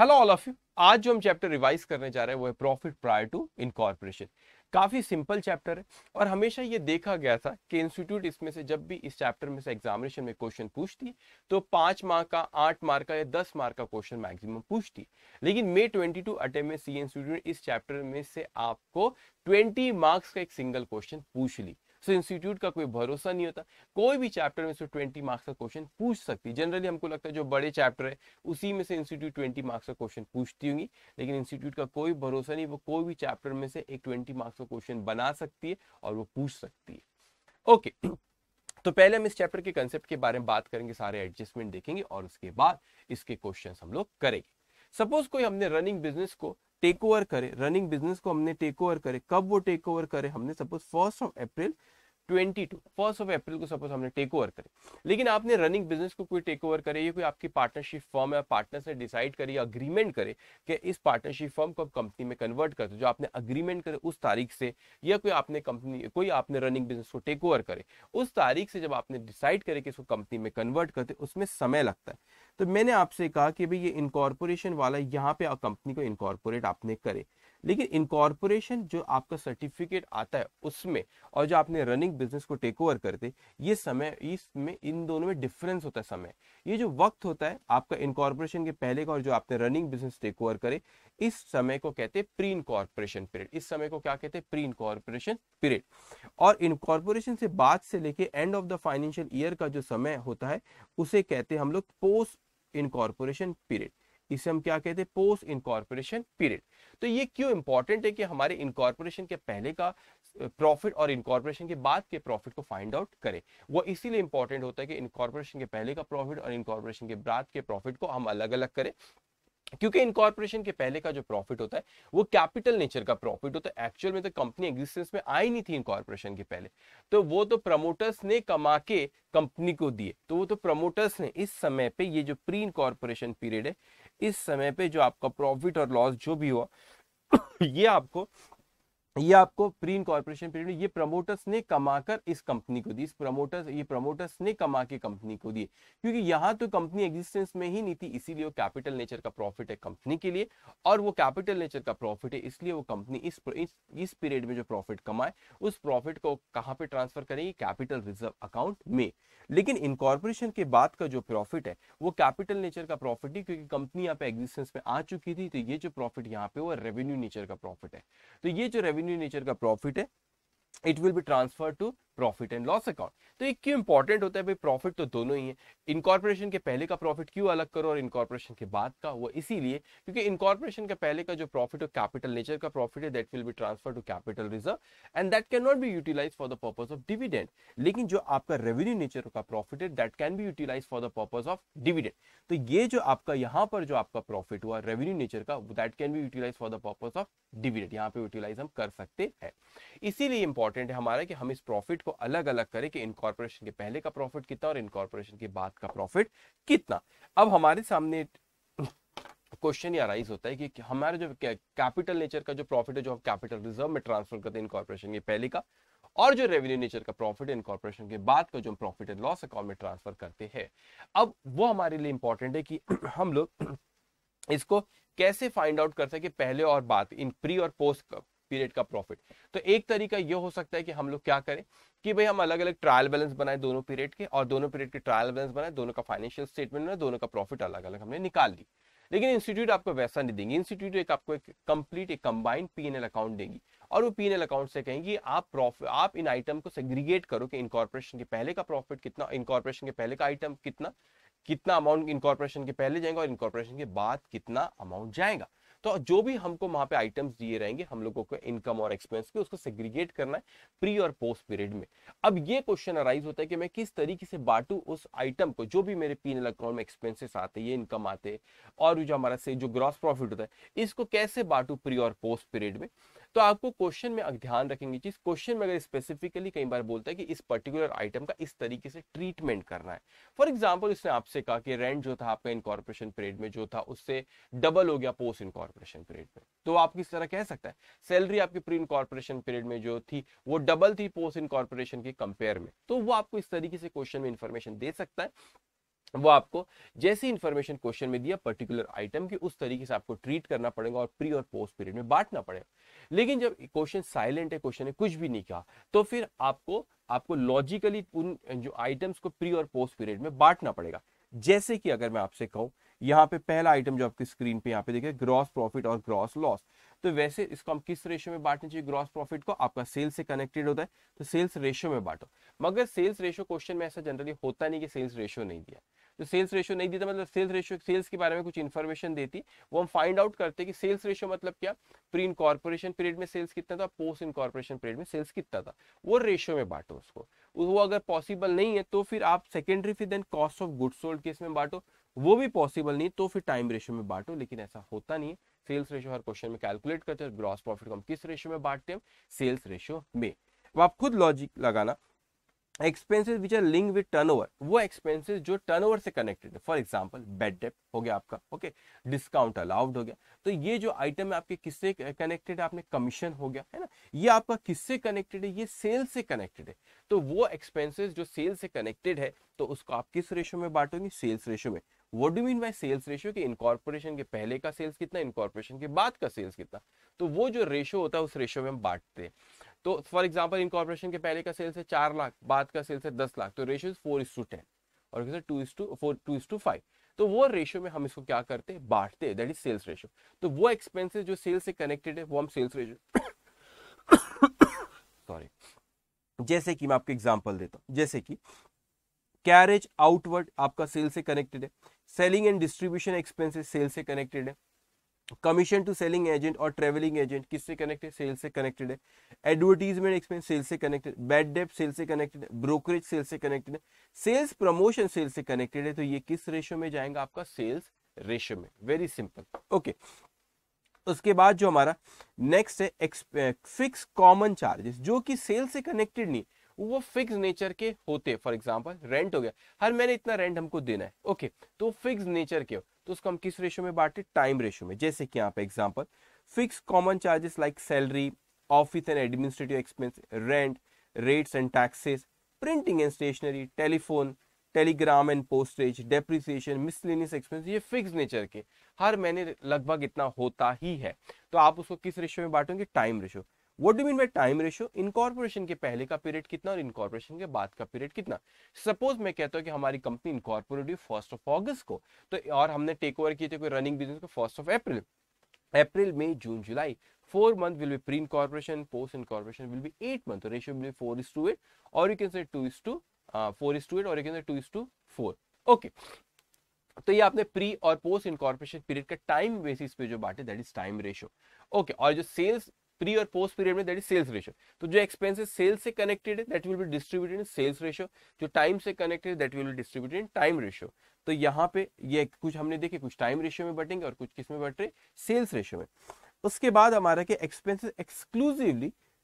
Hello all of you. आज जो हम चैप्टर रिवाइज करने जा रहे हैं वो है प्रॉफिट प्रायर टू इनकॉर्पोरेशन। काफी सिंपल चैप्टर है और हमेशा ये देखा गया था कि इंस्टीट्यूट इसमें से जब भी इस चैप्टर में से एग्जामिनेशन में क्वेश्चन पूछती है तो 5 मार्क का, 8 मार्क का या 10 मार्क का क्वेश्चन मैक्सिमम पूछती है। लेकिन मे 22 अटेम्प्ट में सी इंस्टीट्यूट इस चैप्टर में से आपको 20 मार्क्स का एक सिंगल क्वेश्चन पूछ ली। सो इंस्टीट्यूट का कोई भरोसा नहीं होता, कोई भी चैप्टर में से 20 मार्क्स का क्वेश्चन पूछ सकती है। जनरली हमको लगता है जो बड़े चैप्टर है उसी में से इंस्टीट्यूट 20 मार्क्स का क्वेश्चन पूछती होंगी, लेकिन इंस्टीट्यूट का कोई भरोसा नहीं, वो कोई भी चैप्टर में से एक 20 मार्क्स का क्वेश्चन बना सकती है और वो पूछ सकती है। ओके तो पहले हम इस चैप्टर के कंसेप्ट के बारे में बात करेंगे, सारे एडजस्टमेंट देखेंगे और उसके बाद इसके क्वेश्चंस हम लोग करेंगे। सपोज कोई हमने रनिंग बिजनेस को टेक ओवर करे, रनिंग बिजनेस को हमने टेक ओवर करे, कब वो टेक ओवर करे, हमने सपोज 1 अप्रैल को सपोज हमने टेक ओवर करे। लेकिन आपने रनिंग बिजनेस को कोई टेक ओवर करे, ये कोई आपकी पार्टनरशिप फर्म है, पार्टनर से डिसाइड करे, अग्रीमेंट करे कि इस पार्टनरशिप फर्म को कंपनी में कन्वर्ट करते, जो आपने अग्रीमेंट करे उस तारीख से, या कोई आपने रनिंग बिजनेस को टेक ओवर करे उस तारीख से जब आपने डिसाइड करे कि इसको कंपनी में कन्वर्ट करते, उसमें समय लगता है। तो मैंने आपसे कहा कि भाई ये इनकॉर्पोरेशन वाला, यहाँ पे कंपनी को इनकॉर्पोरेट आपने करे, लेकिन इनकॉर्पोरेशन जो आपका सर्टिफिकेट आता है उसमें और जो आपने रनिंग बिजनेस को टेक ओवर करते, ये समय, इसमें इन दोनों में डिफरेंस होता है। समय, ये जो वक्त होता है आपका इनकॉर्पोरेशन के पहले का और जो आपने रनिंग बिजनेस टेक ओवर करे, इस समय को कहते हैं प्री इनकॉर्पोरेशन पीरियड। इस समय को क्या कहते हैं? Pre incorporation period. और इनकॉर्पोरेशन से बाद से लेके end of the financial year का जो समय होता है उसे कहते हैं हम लोग पोस्ट इनकॉर्पोरेशन पीरियड। इसे हम क्या कहते हैं? Post incorporation period. तो ये क्यों इंपॉर्टेंट है कि हमारे इनकॉर्पोरेशन के पहले का प्रॉफिट और इनकॉर्पोरेशन के बाद के प्रॉफिट को फाइंड आउट करें? वो इसीलिए इंपॉर्टेंट होता है कि इनकॉर्पोरेशन के पहले का प्रॉफिट और इनकॉर्पोरेशन के बाद के प्रॉफिट को हम अलग अलग करें, क्योंकि इनकॉर्पोरेशन के पहले का जो प्रॉफिट होता है वो कैपिटल नेचर का प्रॉफिट होता है। एक्चुअल में तो कंपनी एग्जिस्टेंस में आई नहीं थी इनकॉर्पोरेशन के पहले, तो वो तो प्रमोटर्स ने कमा के कंपनी को दिए, तो वो तो प्रमोटर्स ने इस समय पे, ये जो प्री इनकॉर्पोरेशन पीरियड है, इस समय पे जो आपका प्रॉफिट और लॉस जो भी हुआ ये आपको प्री इनकॉर्पोरेशन पीरियड ये प्रमोटर्स ने कमाकर इस कंपनी को दी, ये प्रमोटर्स ने कमा के कंपनी को दिए, क्योंकि यहाँ तो कंपनी एग्जिस्टेंस में ही नहीं थी, इसीलिए वो कैपिटल नेचर का प्रॉफिट है कंपनी के लिए। और वो कैपिटल नेचर का प्रॉफिट है, इसलिए वो कंपनी इस पीरियड में जो प्रॉफिट कमाए उस प्रॉफिट को कहाँ पे ट्रांसफर करेगी? कैपिटल रिजर्व अकाउंट में। लेकिन इनकॉर्पोरेशन के बाद का जो प्रॉफिट है वो कैपिटल नेचर का प्रॉफिट है, क्योंकि कंपनी यहाँ पे एग्जिस्टेंस में आ चुकी थी, तो ये जो प्रॉफिट यहाँ पे वो रेवेन्यू नेचर का प्रॉफिट है। तो ये जो रेवेन्यू नेचर का प्रॉफिट है, it will be transfer to profit and loss account. तो ये क्यों इंपॉर्टेंट होता है भाई? प्रॉफिट तो दोनों ही है, इनकॉर्पोरेशन के पहले का प्रॉफिट क्यों अलग करो और इनकॉर्पोरेशन के बाद का? वो इसीलिए क्योंकि इनकॉर्पोरेशन के पहले का जो प्रॉफिट है कैपिटल नेचर का प्रॉफिट है, that will be transfer to capital reserve and that can not be utilise for the purpose of dividend. लेकिन जो आपका रेवेन्यू नेचर का प्रॉफिट है that can be utilise for the purpose of dividend. तो ये जो आपका यहाँ पर जो आपका प्रॉफिट हुआ रेवेन्यू नेचर का, that can be utilise for the purpose of dividend, यहाँ पे यूटिलाइज हम कर सकते हैं। इसीलिए इंपॉर्टेंट है हमारा कि हम इस प्रॉफिट को अलग अलग करें कि इनकॉर्पोरेशन के पहले का प्रॉफिट कितना और इनकॉर्पोरेशन के बाद का प्रॉफिट कितना। अब हमारे सामने क्वेश्चन ये अराइज होता है कि हमारे जो कैपिटल नेचर का जो प्रॉफिट है जो हम कैपिटल रिजर्व में ट्रांसफर करते हैं इनकॉर्पोरेशन के पहले का, और जो रेवेन्यू नेचर का प्रॉफिट है इनकॉर्पोरेशन के बाद का जो हम प्रॉफिट एंड लॉस अकाउंट में ट्रांसफर करते हैं, अब वो हमारे लिए इंपॉर्टेंट है कि हम लोग इसको कैसे फाइंड आउट कर सके पहले और बाद, इन प्री और पोस्ट पीरियड का प्रॉफिट। तो एक तरीका ये हो सकता है कि हम लोग क्या करें कि भाई हम अलग अलग ट्रायल बैलेंस बनाए दोनों पीरियड के, और दोनों पीरियड के ट्रायल बैलेंस बनाए, दोनों का फाइनेंशियल स्टेटमेंट बनाए, दोनों का प्रॉफिट अलग अलग हमने निकाल ली। लेकिन इंस्टीट्यूट आपको वैसा नहीं देंगे, इंस्टीट्यूट आपको एक कंप्लीट एक कंबाइंड पीएनएल अकाउंट देगी, और वो पीएनएल अकाउंट से कहेंगे आप इन आइटम को सेग्रीगेट करो कि इनकॉर्पोरेशन के पहले का प्रॉफिट कितना, इनकॉर्पोरेशन के पहले का आइटम कितना अमाउंट इनकॉर्पोरेशन के पहले जाएगा और इनकॉर्पोरेशन के बाद कितना अमाउंट जाएगा। तो जो भी हमको वहां पे आइटम्स दिए रहेंगे हम लोगों को इनकम और एक्सपेंस के, उसको सेग्रीगेट करना है प्री और पोस्ट पीरियड में। अब ये क्वेश्चन अराइज होता है कि मैं किस तरीके से बांटू उस आइटम को, जो भी मेरे पीएनएल अकाउंट में एक्सपेंसेस आते हैं, ये इनकम आते हैं, और जो हमारा से जो ग्रॉस प्रॉफिट होता है, इसको कैसे बांटू प्री और पोस्ट पीरियड में। तो आपको क्वेश्चन में ध्यान रखेंगे चीज, क्वेश्चन में अगर स्पेसिफिकली कई बार बोलता है कि इस पर्टिकुलर आइटम का इस तरीके से ट्रीटमेंट करना है। फॉर एग्जाम्पल इसने आपसे कहा कि रेंट जो था आपका इनकॉर्पोरेशन पीरियड में जो था उससे डबल हो गया पोस्ट इनकॉर्पोरेशन पीरियड में, तो आप किस तरह कह सकता है सैलरी आपकी प्री इनकॉर्पोरेशन पीरियड में जो थी वो डबल थी पोस्ट इनकॉर्पोरेशन के कंपेयर में, तो वो आपको इस तरीके से क्वेश्चन में इंफॉर्मेशन दे सकता है। वो आपको जैसी इंफॉर्मेशन क्वेश्चन में दिया पर्टिकुलर आइटम की, उस तरीके से आपको ट्रीट करना पड़ेगा और प्री और पोस्ट पीरियड में बांटना पड़ेगा। लेकिन जब क्वेश्चन साइलेंट है, क्वेश्चन ने कुछ भी नहीं कहा, तो फिर आपको लॉजिकली उन जो आइटम्स को प्री और पोस्ट पीरियड में बांटना पड़ेगा। जैसे कि अगर मैं आपसे कहूं, यहाँ पे पहला आइटम जो आपकी स्क्रीन पे यहाँ पे देखिए, ग्रॉस प्रॉफिट और ग्रॉस लॉस। तो वैसे इसको हम किस रेशियो में बांटना चाहिए? ग्रॉस प्रॉफिट को आपका सेल्स से कनेक्टेड होता है, तो सेल्स रेशियो में बांटो। मगर सेल्स रेशियो क्वेश्चन में ऐसा जनरली होता नहीं कि सेल्स रेशियो नहीं दिया, तो सेल्स रेशियो नहीं देता मतलब सेल्स रेशियो, सेल्स के बारे में कुछ इन्फॉर्मेशन देती, वो हम फाइंड आउट करते कि सेल्स रेशियो मतलब क्या, प्री इनकॉर्पोरेशन पीरियड में सेल्स कितना था, पोस्ट इनकॉर्पोरेशन पीरियड में सेल्स कितना था, वो रेशियो में बांटो उसको। वो अगर पॉसिबल नहीं है तो फिर आप सेकेंडरी फिर then cost of goods sold case में बांटो, वो भी पॉसिबल नहीं तो फिर टाइम रेशियो में बांटो। लेकिन ऐसा होता नहीं है, सेल्स रेशियो हर क्वेश्चन में कैलकुलेट करते हैं, ग्रॉस प्रॉफिट को हम किस रेशियो में बांटते हैं? सेल्स रेशियो में। अब आप खुद लॉजिक लगाना, expenses which are link with turnover, वो एक्सपेंसेस जो टर्नओवर से कनेक्टेड है, फॉर एग्जांपल बैड डेट हो गया आपका, ओके, डिस्काउंट अलाउड हो गया, तो ये जो आइटम है आपके किससे कनेक्टेड है? आपने कमीशन हो गया है ना, ये आपका किससे कनेक्टेड है? ये सेल्स से कनेक्टेड है। तो वो एक्सपेंसेस जो सेल्स से कनेक्टेड है, तो उसको आप किस रेशियो में बांटोगे? सेल्स रेशियो में। What do mean by sales ratio? कि इनकॉर्पोरेशन के पहले का सेल्स कितना, इनकॉर्पोरेशन के बाद का सेल्स कितना, तो वो जो रेशियो होता है उस रेशियो में हम बांटते हैं। तो फॉर एग्जांपल इनकॉर्पोरेशन के पहले का सेल्स है 4 लाख, बाद का सेल्स है 10 लाख, तो रेशियो 4:10 और 2:5। तो वो रेशियो में हम इसको क्या करते हैं? बांटते हैं, दैट इज सेल्स रेशियो। तो वो एक्सपेंसेस जो सेल्स से कनेक्टेड है वो हम सेल्स रेशियो सॉरी, जैसे कि मैं आपको एग्जांपल देता हूं, जैसे कि कैरेज आउटवर्ड आपका सेल्स से कनेक्टेड है, selling and distribution expenses sales से कनेक्टेड है, कमीशन टू सेलिंग एजेंट और ट्रेवलिंग एजेंट किससे कनेक्टेड? सेल्स से कनेक्टेड है, एडवर्टीजमेंट एक्सपेंस सेल्स से कनेक्टेड, बैड डेट सेल्स से कनेक्टेड है, ब्रोकरेज सेल्स से कनेक्टेड है, सेल्स प्रमोशन सेल्स से कनेक्टेड है, तो ये किस रेशियो में जाएगा? आपका सेल्स रेशियो में। Very simple, okay. उसके बाद जो हमारा नेक्स्ट है फिक्स कॉमन चार्जेस, जो कि सेल्स से कनेक्टेड नहीं, वो फिक्स नेचर के होते हैं। फॉर एग्जांपल रेंट हो गया, हर महीने इतना रेंट हमको देना है, ओके, तो फिक्स नेचर के हो, तो उसको हम किस रेशियो में बांटे? टाइम रेशियो में। जैसे कि यहाँ पे example, fix common charges like salary, office and administrative expense, rent, rates and taxes, printing and stationery, telephone, telegram and postage, depreciation, miscellaneous expense, ये फिक्स नेचर के हर महीने लगभग इतना होता ही है, तो आप उसको किस रेशियो में बांटोगे? Time ratio. What do mean by time ratio? Incorporation के पहले का पीरियड कितना और इनकॉर्पोरेशन के बाद का पीरियड कितना। सपोज मैं कहता हूं कि हमारी कंपनी इनकॉर्पोरेट हुई 1 अगस्त को, तो और हमने टेक ओवर किए थे कोई रनिंग बिजनेस को 1 अप्रैल, अप्रैल मई जून जुलाई, 4 months will be pre-incorporation, post-incorporation will be 8 months. The ratio will be 4:8, or you can say 4:8, or you can say 2:4. Okay. तो ये आपने प्री और पोस्ट इनकॉर्पोरेशन पीरियड का टाइम बेसिस पे जो बांटे, that is time ratio, okay. और जो सेल्स प्री और पोस्ट पीरियड में, दैट इज सेल्स रेशियो। तो जो एक्सपेंसेस सेल्स से कनेक्टेड है, that will be distributed in sales ratio, जो टाइम से कनेक्टेड है, that will be distributed in time ratio. तो यहाँ पे ये कुछ हमने देखे, कुछ टाइम रेशियो में बटेंगे और कुछ किस में बट रहे? सेल्स रेशियो में। उसके बाद हमारा क्या, expenses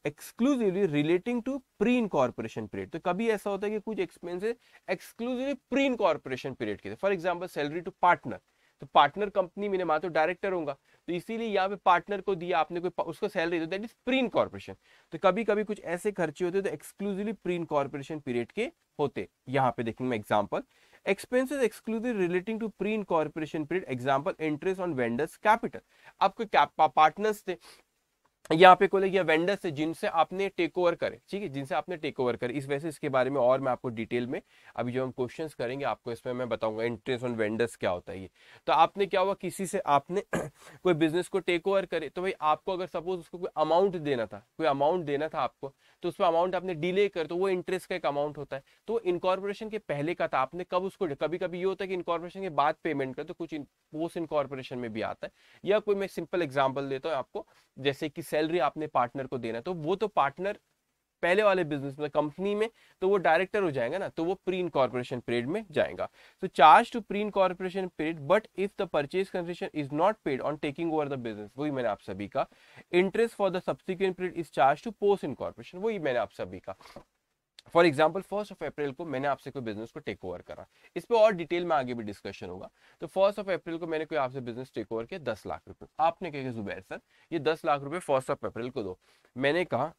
exclusively relating to pre incorporation period. तो कभी ऐसा होता है कि कुछ expenses exclusively pre incorporation period के, for example salary to partner, तो पार्टनर कंपनी में मैं तो डायरेक्टर होऊंगा, तो इसीलिए यहाँ पे पार्टनर को दिया आपने कोई उसको सैलरी, तो दैट इज प्री इनकॉर्पोरेशन। तो कभी कभी कुछ ऐसे खर्चे होते हैं तो एक्सक्लूसिवली प्री इनकॉर्पोरेशन पीरियड के होते। यहाँ पे देखेंगे मैं example, expenses exclusive relating to pre incorporation period, example interest on vendors capital. आपको पार्टनर्स थे यहाँ पे कोई या वेंडर्स है जिनसे आपने टेक ओवर करे, ठीक है, जिनसे आपने टेक ओवर करे, इस वजह से इसके बारे में और मैं आपको डिटेल में अभी जो हम क्वेश्चंस करेंगे आपको इसमें मैं बताऊंगा इंटरेस्ट ऑन वेंडर्स क्या होता है ये। तो आपने क्या हुआ, किसी से आपने कोई बिजनेस को टेक ओवर करे, तो भाई आपको अगर सपोज उसको कोई अमाउंट देना था आपको, तो उस पर अमाउंट आपने डिले कर, तो वो इंटरेस्ट का एक अमाउंट होता है। तो इनकॉर्पोरेशन के पहले का था, आपने कब उसको, कभी कभी ये होता है कि इनकॉर्पोरेशन के बाद पेमेंट कर, तो कुछ पोस्ट इनकॉर्पोरेशन में भी आता है। या कोई मैं सिंपल एग्जाम्पल देता हूँ आपको, जैसे कि सैलरी आपने पार्टनर को देना, तो वो तो पार्टनर पहले वाले बिजनेस में कंपनी में, तो वो डायरेक्टर हो जाएगा ना, तो वो प्री इनकॉर्पोरेशन पीरियड में जाएगा। तो charge to pre incorporation period, but if the purchase consideration is not paid on taking over the business, वही मैंने आप सभी का। Interest for the subsequent period is charge to post incorporation, वही मैंने आप सभी का। फॉर एग्जाम्पल 1 अप्रैल को मैंने आपसे कोई बिजनेस को टेक ओवर करा, इस पे और डिटेल में आगे भी डिस्कशन होगा। तो 1 अप्रैल को मैंने कोई आपसे बिजनेस टेक ओवर किया 10 लाख रुपए, आपने कहा जुबैर सर ये 10 लाख रुपए 1 अप्रैल को दो। मैंने कहा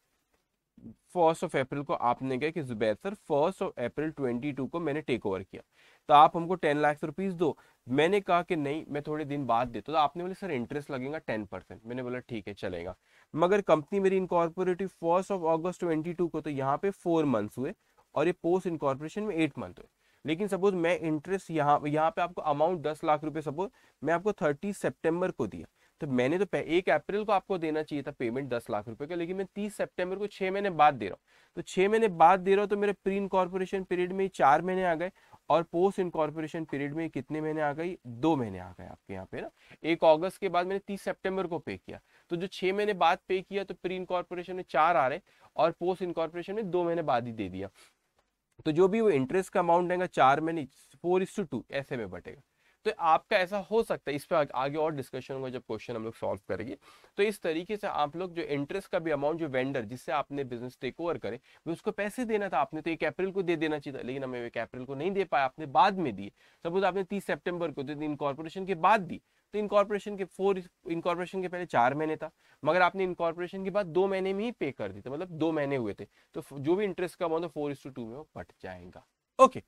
1 अप्रैल को आपने कहा कि जुबैर सर 1 अप्रैल 22 को मैंने टेक ओवर किया, तो आप हमको 10 लाख रुपीज दो। मैंने कहा कि नहीं मैं थोड़े दिन बाद देता, तो आपने बोले सर इंटरेस्ट लगेगा 10%। मैंने बोला ठीक है चलेगा। मगर कंपनी मेरी इनकॉर्पोरेटिव 1 अगस्त 2022 को, तो यहाँ पे 4 मंथ्स हुए और ये पोस्ट इनकॉर्पोरेशन में 8 मंथ हुए। लेकिन सपोज मैं इंटरेस्ट यहाँ यहाँ पे आपको अमाउंट 10 लाख रुपए सपोज मैं आपको 30 सितंबर को दिया, तो मैंने तो 1 अप्रैल को आपको देना चाहिए था पेमेंट 10 लाख रुपए का, लेकिन मैं 30 सितंबर को 6 महीने बाद दे रहा हूँ। तो 6 महीने बाद दे रहा हूँ तो मेरे प्री इनकॉर्पोरेशन पीरियड में 4 महीने आ गए, और पोस्ट इनकॉर्पोरेशन पीरियड में कितने महीने आ गई, 2 महीने आ गए आपके यहाँ पे ना। 1 अगस्त के बाद मैंने 30 सितंबर को पे किया, तो जो 6 महीने बाद पे किया तो प्री इनकॉर्पोरेशन में 4 आ रहे और पोस्ट इनकॉर्पोरेशन में 2 महीने बाद ही दे दिया। तो जो भी वो इंटरेस्ट का अमाउंट रहेगा 4 महीने 4:2 ऐसे में बटेगा। तो आपका ऐसा हो सकता है, इस पर आगे और डिस्कशन होगा जब क्वेश्चन हम लोग सॉल्व करेंगे। तो इस तरीके से आप लोग जो इंटरेस्ट का भी अमाउंट, जो वेंडर जिससे आपने बिजनेस टेक ओवर करे वो उसको पैसे देना था, आपने तो 1 अप्रैल को दे देना चाहिए था, लेकिन हमें 1 अप्रैल को नहीं दे पाया, आपने बाद में दिए। सपोज आपने 30 सितंबर को तो इनकॉर्पोरेशन के बाद दी, तो इनकॉर्पोरेशन के पहले 4 महीने था, मगर आपने इनकॉर्पोरेशन के बाद 2 महीने में ही पे कर दी, तो मतलब 2 महीने हुए थे, तो जो भी इंटरेस्ट का अमाउंट है 4:2 में वो बट जाएगा। ओके,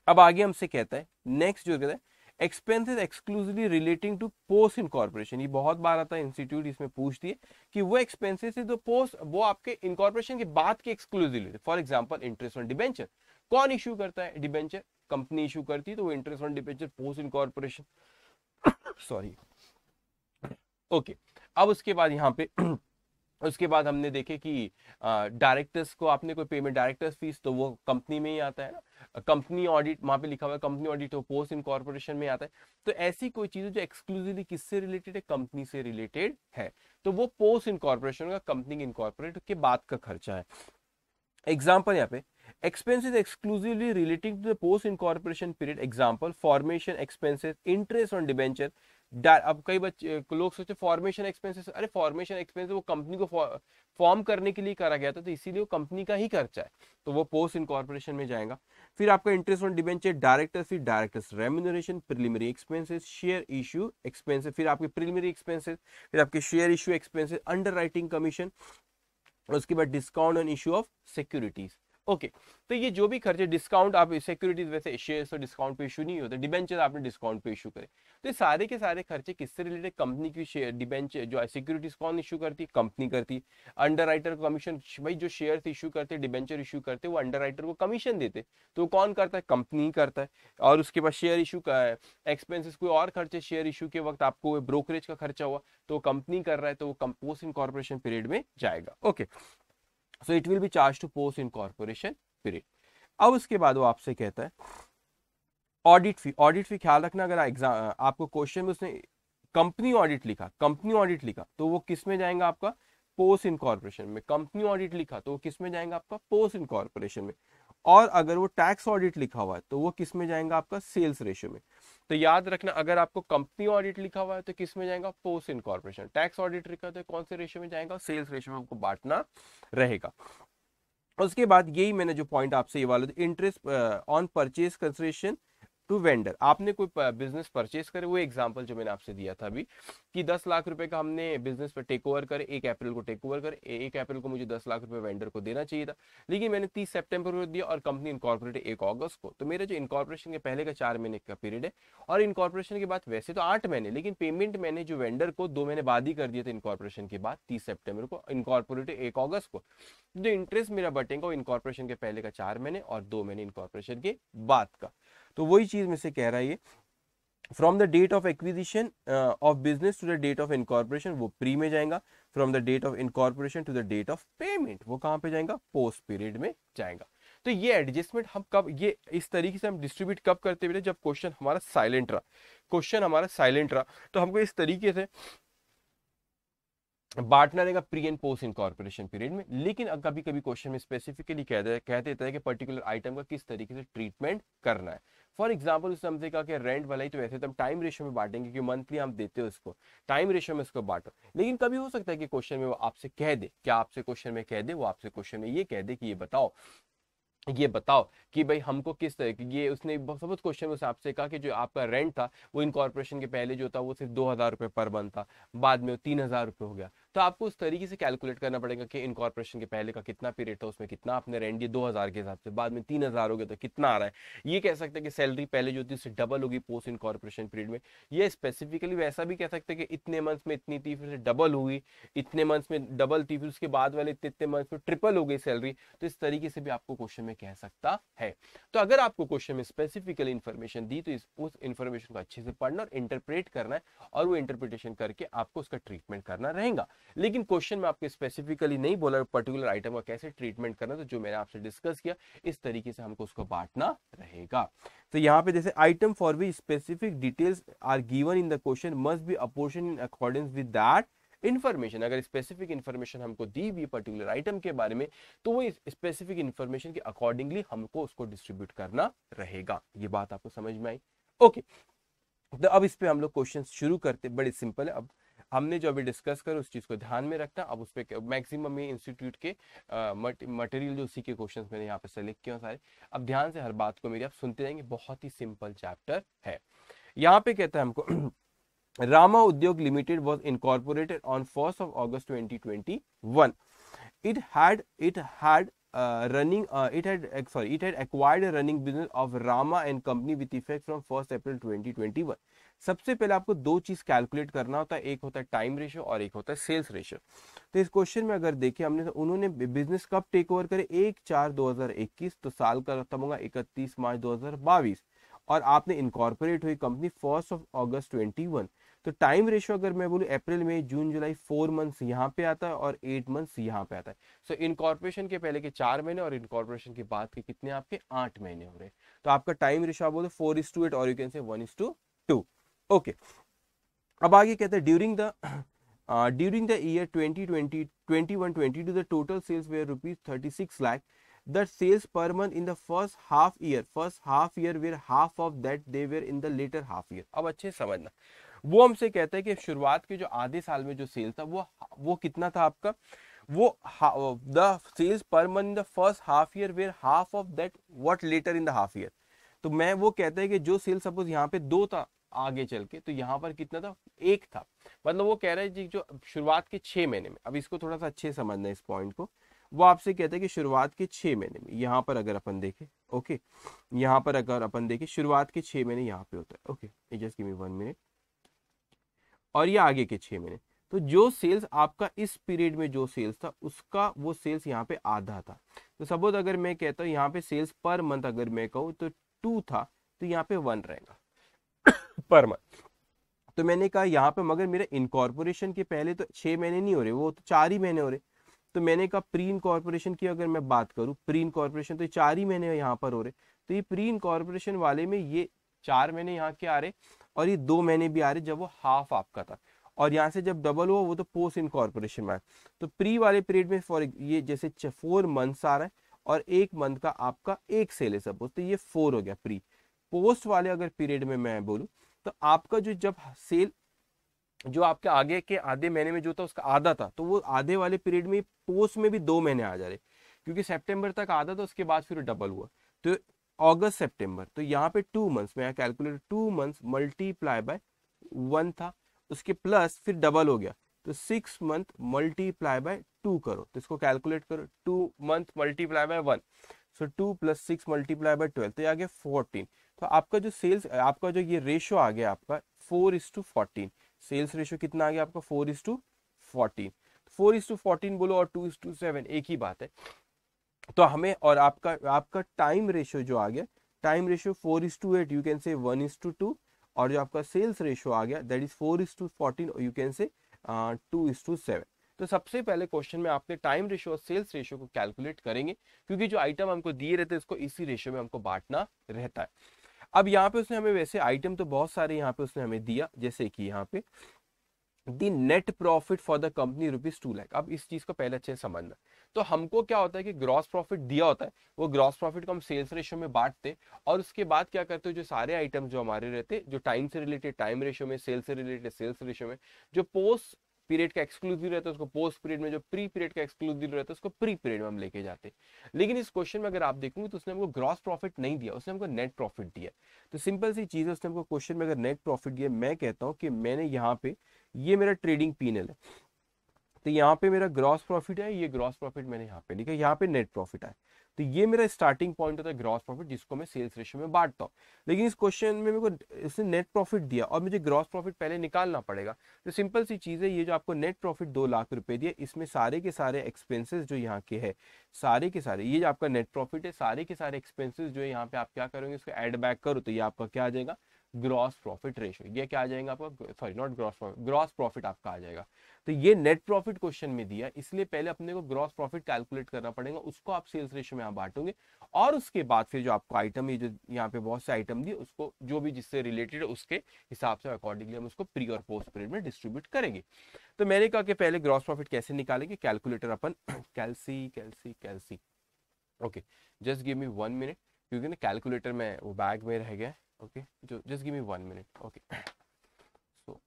अब आगे हमसे कहता है नेक्स्ट जो कहता है expenses exclusively relating to post incorporation. ये बहुत बार आता है इंस्टीट्यूट, इसमें पूछ दिए कि वो एक्सपेंसेस जो पोस्ट वो आपके इनकॉर्पोरेशन के बाद के exclusively. For example interest on debenture कौन इशू करता है, डिबेंचर कंपनी इशू करती है, तो वो interest on debenture post incorporation sorry. Okay, अब उसके बाद यहाँ पे उसके बाद हमने देखे कि डायरेक्टर्स को आपने कोई पेमेंट, डायरेक्टर्स फीस, तो वो कंपनी में ही आता है ना। कंपनी ऑडिट वहां पे लिखा हुआ है, कंपनी ऑडिट वो पोस्ट इनकॉर्पोरेशन में आता है। तो ऐसी कोई चीज जो एक्सक्लूसिवली किससे रिलेटेड है, कंपनी से रिलेटेड है, तो वो पोस्ट इनकॉर्पोरेशन का कंपनी इनकॉर्पोरेट के बाद का खर्चा है। एग्जाम्पल यहाँ पे expenses exclusively relating to the post incorporation period, example formation expenses, interest on debenture। अब कई बच्चे लोग सोचते फॉर्मेशन एक्सपेंसेस, अरे फॉर्मेशन एक्सपेंसेस वो कंपनी को फॉर्म करने के लिए करा गया था, तो इसीलिए वो कंपनी का ही खर्चा है, तो वो पोस्ट इनकॉर्पोरेशन में जाएगा। फिर आपका interest on debenture, directors fee, directors remuneration, preliminary expenses, share issue expenses, फिर आपके प्रिलिमिनरी एक्सपेंसेस, फिर आपके share issue expenses, under writing commission, उसके बाद discount on issue of securities. Okay, तो ये जो भी खर्चे, डिस्काउंट आप सिक्योरिटीज वैसे शेयर्स तो डिस्काउंट पे इशू नहीं होते, डिबेंचर आपने डिस्काउंट पे इशू करे, तो ये सारे के सारे खर्चे किससे रिलेटेड, कंपनी की शेयर डिबेंचर जो सिक्योरिटीज कौन इशू करती है, कंपनी करती है। अंडर राइटर को कमीशन, भाई जो शेयर्स इशू करते, डिबेंचर इशू करते, वो अंडर राइटर को कमीशन देते, तो कौन करता है, कंपनी करता है। और उसके बाद शेयर इशू का एक्सपेंसेस, कोई और खर्चे शेयर इशू के वक्त आपको ब्रोकरेज का खर्चा हुआ तो कंपनी कर रहा है, तो वो पोस्ट इनकॉर्पोरेशन पीरियड में जाएगा। Okay, so it will be charge to post incorporation period. अब उसके बाद वो आपसे कहता है ऑडिट फी। ऑडिट फी ख्याल रखना, अगर एग्जाम आपको क्वेश्चन में उसने कंपनी ऑडिट लिखा, कंपनी ऑडिट लिखा तो वो किस में जाएगा, आपका पोस्ट इनकॉर्पोरेशन में। कंपनी ऑडिट लिखा तो वो किस में जाएगा, आपका पोस्ट इनकॉर्पोरेशन में। और अगर वो टैक्स ऑडिट लिखा हुआ है तो वो किस में जाएगा, आपका सेल्स रेशियो में। तो याद रखना, अगर आपको कंपनी ऑडिट लिखा हुआ है तो किस में जाएगा, पोस्ट इनकॉर्पोरेशन। टैक्स ऑडिट लिखा तो कौन से रेशियो में जाएगा, सेल्स रेशियो में आपको बांटना रहेगा। उसके बाद यही मैंने जो पॉइंट आपसे ये वाला, interest on purchase consideration to vendor. आपने कोई बिजनेस परचेज करे, वो एग्जांपल जो मैंने आपसे दिया था अभी कि 10 लाख रुपए का हमने बिजनेस पर टेक ओवर करे, 1 अप्रैल को टेक ओवर करे, 1 अप्रैल को मुझे 10 लाख रुपए वेंडर को देना चाहिए था, लेकिन मैंने 30 सितंबर को दिया और कंपनी इनकॉर्पोरेट 1 अगस्त को। तो मेरे जो इनकॉर्पोरेशन के पहले का 4 महीने का पीरियड है, और इनकॉर्पोरेशन के बाद वैसे तो 8 महीने, लेकिन पेमेंट मैंने जो वेंडर को 2 महीने बाद ही कर दिया था इनकॉर्पोरेशन के बाद, 30 सितंबर को, इनकॉर्पोरेट 1 अगस्त को। जो इंटरेस्ट मेरा बटेगा वो इनकॉर्पोरेशन के पहले का 4 महीने और 2 महीने इनकॉर्पोरेशन के बाद का। तो वही चीज में से कह रहा है ये, from the date of acquisition of business to the date of incorporation वो प्री में जाएगा, from the date of incorporation to the date of payment वो कहां पे जाएगा, पोस्ट पीरियड में जाएगा। तो ये एडजस्टमेंट हम कब, ये इस तरीके से हम डिस्ट्रीब्यूट कब करते हुए, जब क्वेश्चन हमारा साइलेंट रहा, क्वेश्चन हमारा साइलेंट रहा तो हमको इस तरीके से बांटना रहेगा pre and post incorporation period में। लेकिन कभी कभी क्वेश्चन में स्पेसिफिकली कह देता है कि पर्टिकुलर आइटम का किस तरीके से ट्रीटमेंट करना है। फॉर एग्जाम्पल उसने हमसे कहा कि रेंट वाला ही तो वैसे तो हम टाइम रेशियो में बांटेंगे क्योंकि मंथली हम देते हो उसको, टाइम रेशियो में उसको बांटो। लेकिन कभी हो सकता है कि क्वेश्चन में वो आपसे कह दे, क्या आपसे क्वेश्चन में कह दे, वो आपसे क्वेश्चन में ये कह दे कि ये बताओ कि भाई हमको किस तरह की, ये उसने सपोज क्वेश्चन में आपसे कहा कि जो आपका रेंट था वो इनकॉर्पोरेशन के पहले जो था वो सिर्फ 2,000 रुपये पर मंथ था, बाद में वो 3,000 रुपये हो गया, तो आपको उस तरीके से कैलकुलेट करना पड़ेगा कि इनकॉर्पोरेशन के पहले का कितना पीरियड था, उसमें कितना आपने रेंट दिया 2000 के हिसाब से, बाद में 3000 हो गया तो कितना आ रहा है। ये कह सकते हैं कि सैलरी पहले जो थी उससे डबल होगी पोस्ट इनकॉर्पोरेशन पीरियड में। ये स्पेसिफिकली वैसा भी कह सकते हैं कि इतने मंथ्स में इतनी थी, फिर से डबल हुई, इतने मंथ्स में डबल थी, फिर उसके बाद वाले इतने इतने मंथ्स में ट्रिपल हो गई सैलरी। तो इस तरीके से भी आपको क्वेश्चन में कह सकता है। तो अगर आपको क्वेश्चन में स्पेसिफिकली इंफॉर्मेशन दी तो उस इंफॉर्मेशन को अच्छे से पढ़ना और इंटरप्रेट करना है, और वो इंटरप्रिटेशन करके आपको उसका ट्रीटमेंट करना रहेगा। लेकिन क्वेश्चन में आपको स्पेसिफिकली नहीं बोला पर्टिकुलर आइटम का कैसे ट्रीटमेंट करना, तो जो मैंने आपसे डिस्कस किया इस तरीके से हमको उसको बांटना रहेगा। तो यहाँ पे जैसे item for which specific details are given in the question must be apportion in accordance with that information. अगर स्पेसिफिक इन्फॉर्मेशन हमको दी हुई पर्टिकुलर आइटम के बारे में, तो वो स्पेसिफिक इन्फॉर्मेशन के अकॉर्डिंगली हमको उसको डिस्ट्रीब्यूट करना रहेगा। ये बात आपको समझ में आई? ओके, तो अब इस पे हम लोग क्वेश्चन शुरू करते, बड़े सिंपल है। अब हमने जो अभी डिस्कस कर उस चीज को ध्यान में रखना। अब उस पे मैक्सिमम ये इंस्टीट्यूट के मटेरियल जो उसी के क्वेश्चंस मैंने यहाँ पे सेलेक्ट किए सारे। अब ध्यान से हर बात को मेरी आप सुनते जाएंगे, बहुत ही सिंपल चैप्टर है। यहाँ पे कहता है हमको Rama Udyog Limited was incorporated on 1st of August 2021. It had acquired a running business of Rama and Company with effect from 1st April 2021. सबसे पहले आपको दो चीज कैलकुलेट करना होता है, एक होता है टाइम रेशियो और एक होता है सेल्स रेशियो। तो इस क्वेश्चन में अगर देखें हमने, तो उन्होंने बिजनेस कब टेक ओवर करे, 1/4/2021, तो साल का खत्म होगा 31 मार्च 2022, और आपने इनकॉर्पोरेट हुई कंपनी 1st of August 21। तो टाइम रेशियो अगर मैं बोलूँ अप्रैल मई जून जुलाई 4 मंथ्स यहाँ पे आता है और 8 मंथ्स यहाँ पे आता है। सो इनकॉर्पोरेशन के पहले के 4 महीने और इनकॉर्पोरेशन के बाद के कितने आपके 8 महीने हो रहे हैं। तो आपका टाइम रेशियो आप बोलो 4:8 और यू कैन से 1:2। ओके, अब आगे कहते हैं during the year 2021-22 the total sales were rupees 36 lakh. The sales per month in the first half year were half of that they were in the later half year. अब अच्छे समझना, वो हमसे कहता है कि शुरुआत के जो आधे साल में जो सेल था वो कितना था आपका, वो the sales per month in the first half year were half of that what later in the half year. तो मैं वो कहता है कि जो सेल सपोज यहाँ पे 2 था आगे चल के, तो यहाँ पर कितना था, 1 था। मतलब वो कह रहा है जी जो शुरुआत के 6 महीने में, अब इसको थोड़ा सा अच्छे समझना है इस पॉइंट को, वो आपसे कहते हैं कि शुरुआत के 6 महीने में यहाँ पर अगर अपन देखें, ओके, यहाँ पर अगर अपन देखें शुरुआत के 6 महीने यहाँ पे होता है, okay just give me 1 minute, और ये आगे के 6 महीने। तो जो सेल्स आपका इस पीरियड में जो सेल्स था उसका वो सेल्स यहाँ पे आधा था। तो सपोज अगर मैं कहता हूँ यहाँ पे सेल्स पर मंथ अगर मैं कहूँ तो 2 था, तो यहाँ पे 1 रहेगा पर मंथ। तो मैंने कहा यहाँ पे मगर मेरे इनकॉर्पोरेशन के पहले तो 6 महीने नहीं हो रहे, वो तो 4 ही महीने हो रहे। तो मैंने कहा प्री इनकॉर्पोरेशन की अगर मैं बात करूँ, प्री इनकॉर्पोरेशन तो 4 ही महीने यहाँ पर हो रहे। तो ये प्री इनकॉर्पोरेशन वाले में ये 4 महीने यहाँ के आ रहे और ये 2 महीने भी आ रहे जब वो हाफ आपका था, और यहाँ से जब डबल हुआ वो तो पोस्ट इनकॉर्पोरेशन में आया। तो प्री वाले पीरियड में फॉर ये जैसे 4 मंथ्स आ रहा है और 1 मंथ का आपका 1 सेल है सपोज, तो ये 4 हो गया प्री। पोस्ट वाले अगर पीरियड में मैं बोलूँ तो आपका जो जब सेल जो आपके आगे के आधे महीने में जो था उसका आधा था, तो वो आधे वाले पीरियड में पोस्ट में भी 2 महीने आ जा रहे, क्योंकि सितंबर तक आधा था, उसके बाद फिर डबल हुआ तो अगस्त सितंबर। तो यहाँ पे 2 मंथ्स में कैलकुलेट 2 मंथ्स मल्टीप्लाई बाय 1 था, उसके प्लस फिर डबल हो गया तो 6 मंथ मल्टीप्लाई बाय 2 करो, तो इसको कैलकुलेट करो 2 month multiply by 1, so 2 + 6 multiply by 12, तो ये आ गया 14। तो आपका जो सेल्स आपका जो ये रेशियो आ गया आपका 4:14, सेल्स रेशियो कितना आ गया आपका 4:14। 4:14 बोलो और 2:7 एक ही बात है। तो हमें और आपका टाइम रेशियो जो आ गया, time ratio 4:8 you can say 1:2, और जो आपका सेल्स रेशियो आ गया that is 4:14 you can say 2:7। तो सबसे पहले क्वेश्चन में आपने टाइम रेशियो और सेल्स रेशियो को कैलकुलेट करेंगे, क्योंकि जो आइटम हमको दिए रहते हैं उसको इसी रेशियो में हमको बांटना रहता है। अब यहाँ पे उसने हमें वैसे आइटम तो बहुत सारे यहाँ पे उसने हमें दिया, जैसे कि यहाँ पे the net profit for the company ₹2 lakh. अब इस चीज को पहले अच्छे से समझना। तो हमको क्या होता है कि ग्रॉस प्रॉफिट दिया होता है, वो ग्रॉस प्रॉफिट को हम सेल्स रेशियो में बांटते, और उसके बाद क्या करते हो, जो सारे आइटम जो हमारे रहते जो टाइम से रिलेटेड टाइम रेशियो में, सेल्स से रिलेटेड सेल्स रेशियो में, जो पोस्ट पीरियड का एक्सक्लूसिव रहता है उसको पोस्ट पीरियड में, जो प्री पीरियड का एक्सक्लूसिव रहता है उसको प्री पीरियड में हम लेके जाते। लेकिन इस क्वेश्चन में अगर आप देखोगे तो उसने हमको ग्रॉस प्रॉफिट नहीं दिया, उसने हमको नेट प्रॉफिट दिया। तो सिंपल सी चीज है, उसने हमको क्वेश्चन में अगर नेट प्रॉफिट दिया, मैं कहता हूँ कि मैंने यहाँ पे ये मेरा ट्रेडिंग P&L है, तो यहाँ पे मेरा ग्रॉस प्रॉफिट है, ये ग्रॉस प्रॉफिट मैंने यहाँ पे लिखा, यहाँ पे नेट प्रॉफिट है। तो ये मेरा स्टार्टिंग पॉइंट होता है ग्रॉस प्रॉफिट, जिसको मैं सेल्स रेशियो में बांटता हूँ। लेकिन इस क्वेश्चन में मेरे को इसने नेट प्रॉफिट दिया और मुझे ग्रॉस प्रॉफिट पहले निकालना पड़ेगा। तो सिंपल सी चीज है, ये जो आपको नेट प्रॉफिट 2 लाख रुपए दिए, इसमें सारे के सारे एक्सपेंसेस जो यहाँ के है, सारे के सारे, ये जो आपका नेट प्रॉफिट है, सारे के सारे एक्सपेंसेस जो है यहाँ पे आप क्या करोगे, इसको ऐड बैक करो तो ये आपका क्या आ जाएगा, ग्रॉस प्रॉफिट रेशियो। ये क्या आ जाएगा आपका, sorry not gross profit, gross profit आपका आ जाएगा। तो ये नेट प्रॉफिट क्वेश्चन में दिया, इसलिए पहले अपने को ग्रॉस प्रॉफिट कैलकुलेट करना पड़ेगा, उसको आप सेल्स रेशियो में यहाँ बांटोगे, और उसके बाद फिर जो आपको आइटम, ये जो यहाँ पे बहुत से आइटम दिए, उसको जो भी जिससे रिलेटेड है उसके हिसाब से अकॉर्डिंगली हम उसको प्री और पोस्ट पीरियड में डिस्ट्रीब्यूट करेंगे। तो मैंने कहा कि पहले ग्रॉस प्रॉफिट कैसे निकालेंगे, कैलकुलेटर अपन कैलसी कैलसी कैलसी, okay just give me 1 minute, क्योंकि ना कैलकुलेटर में वो बैग में रह गया, ओके जो just give me 1 minute, okay so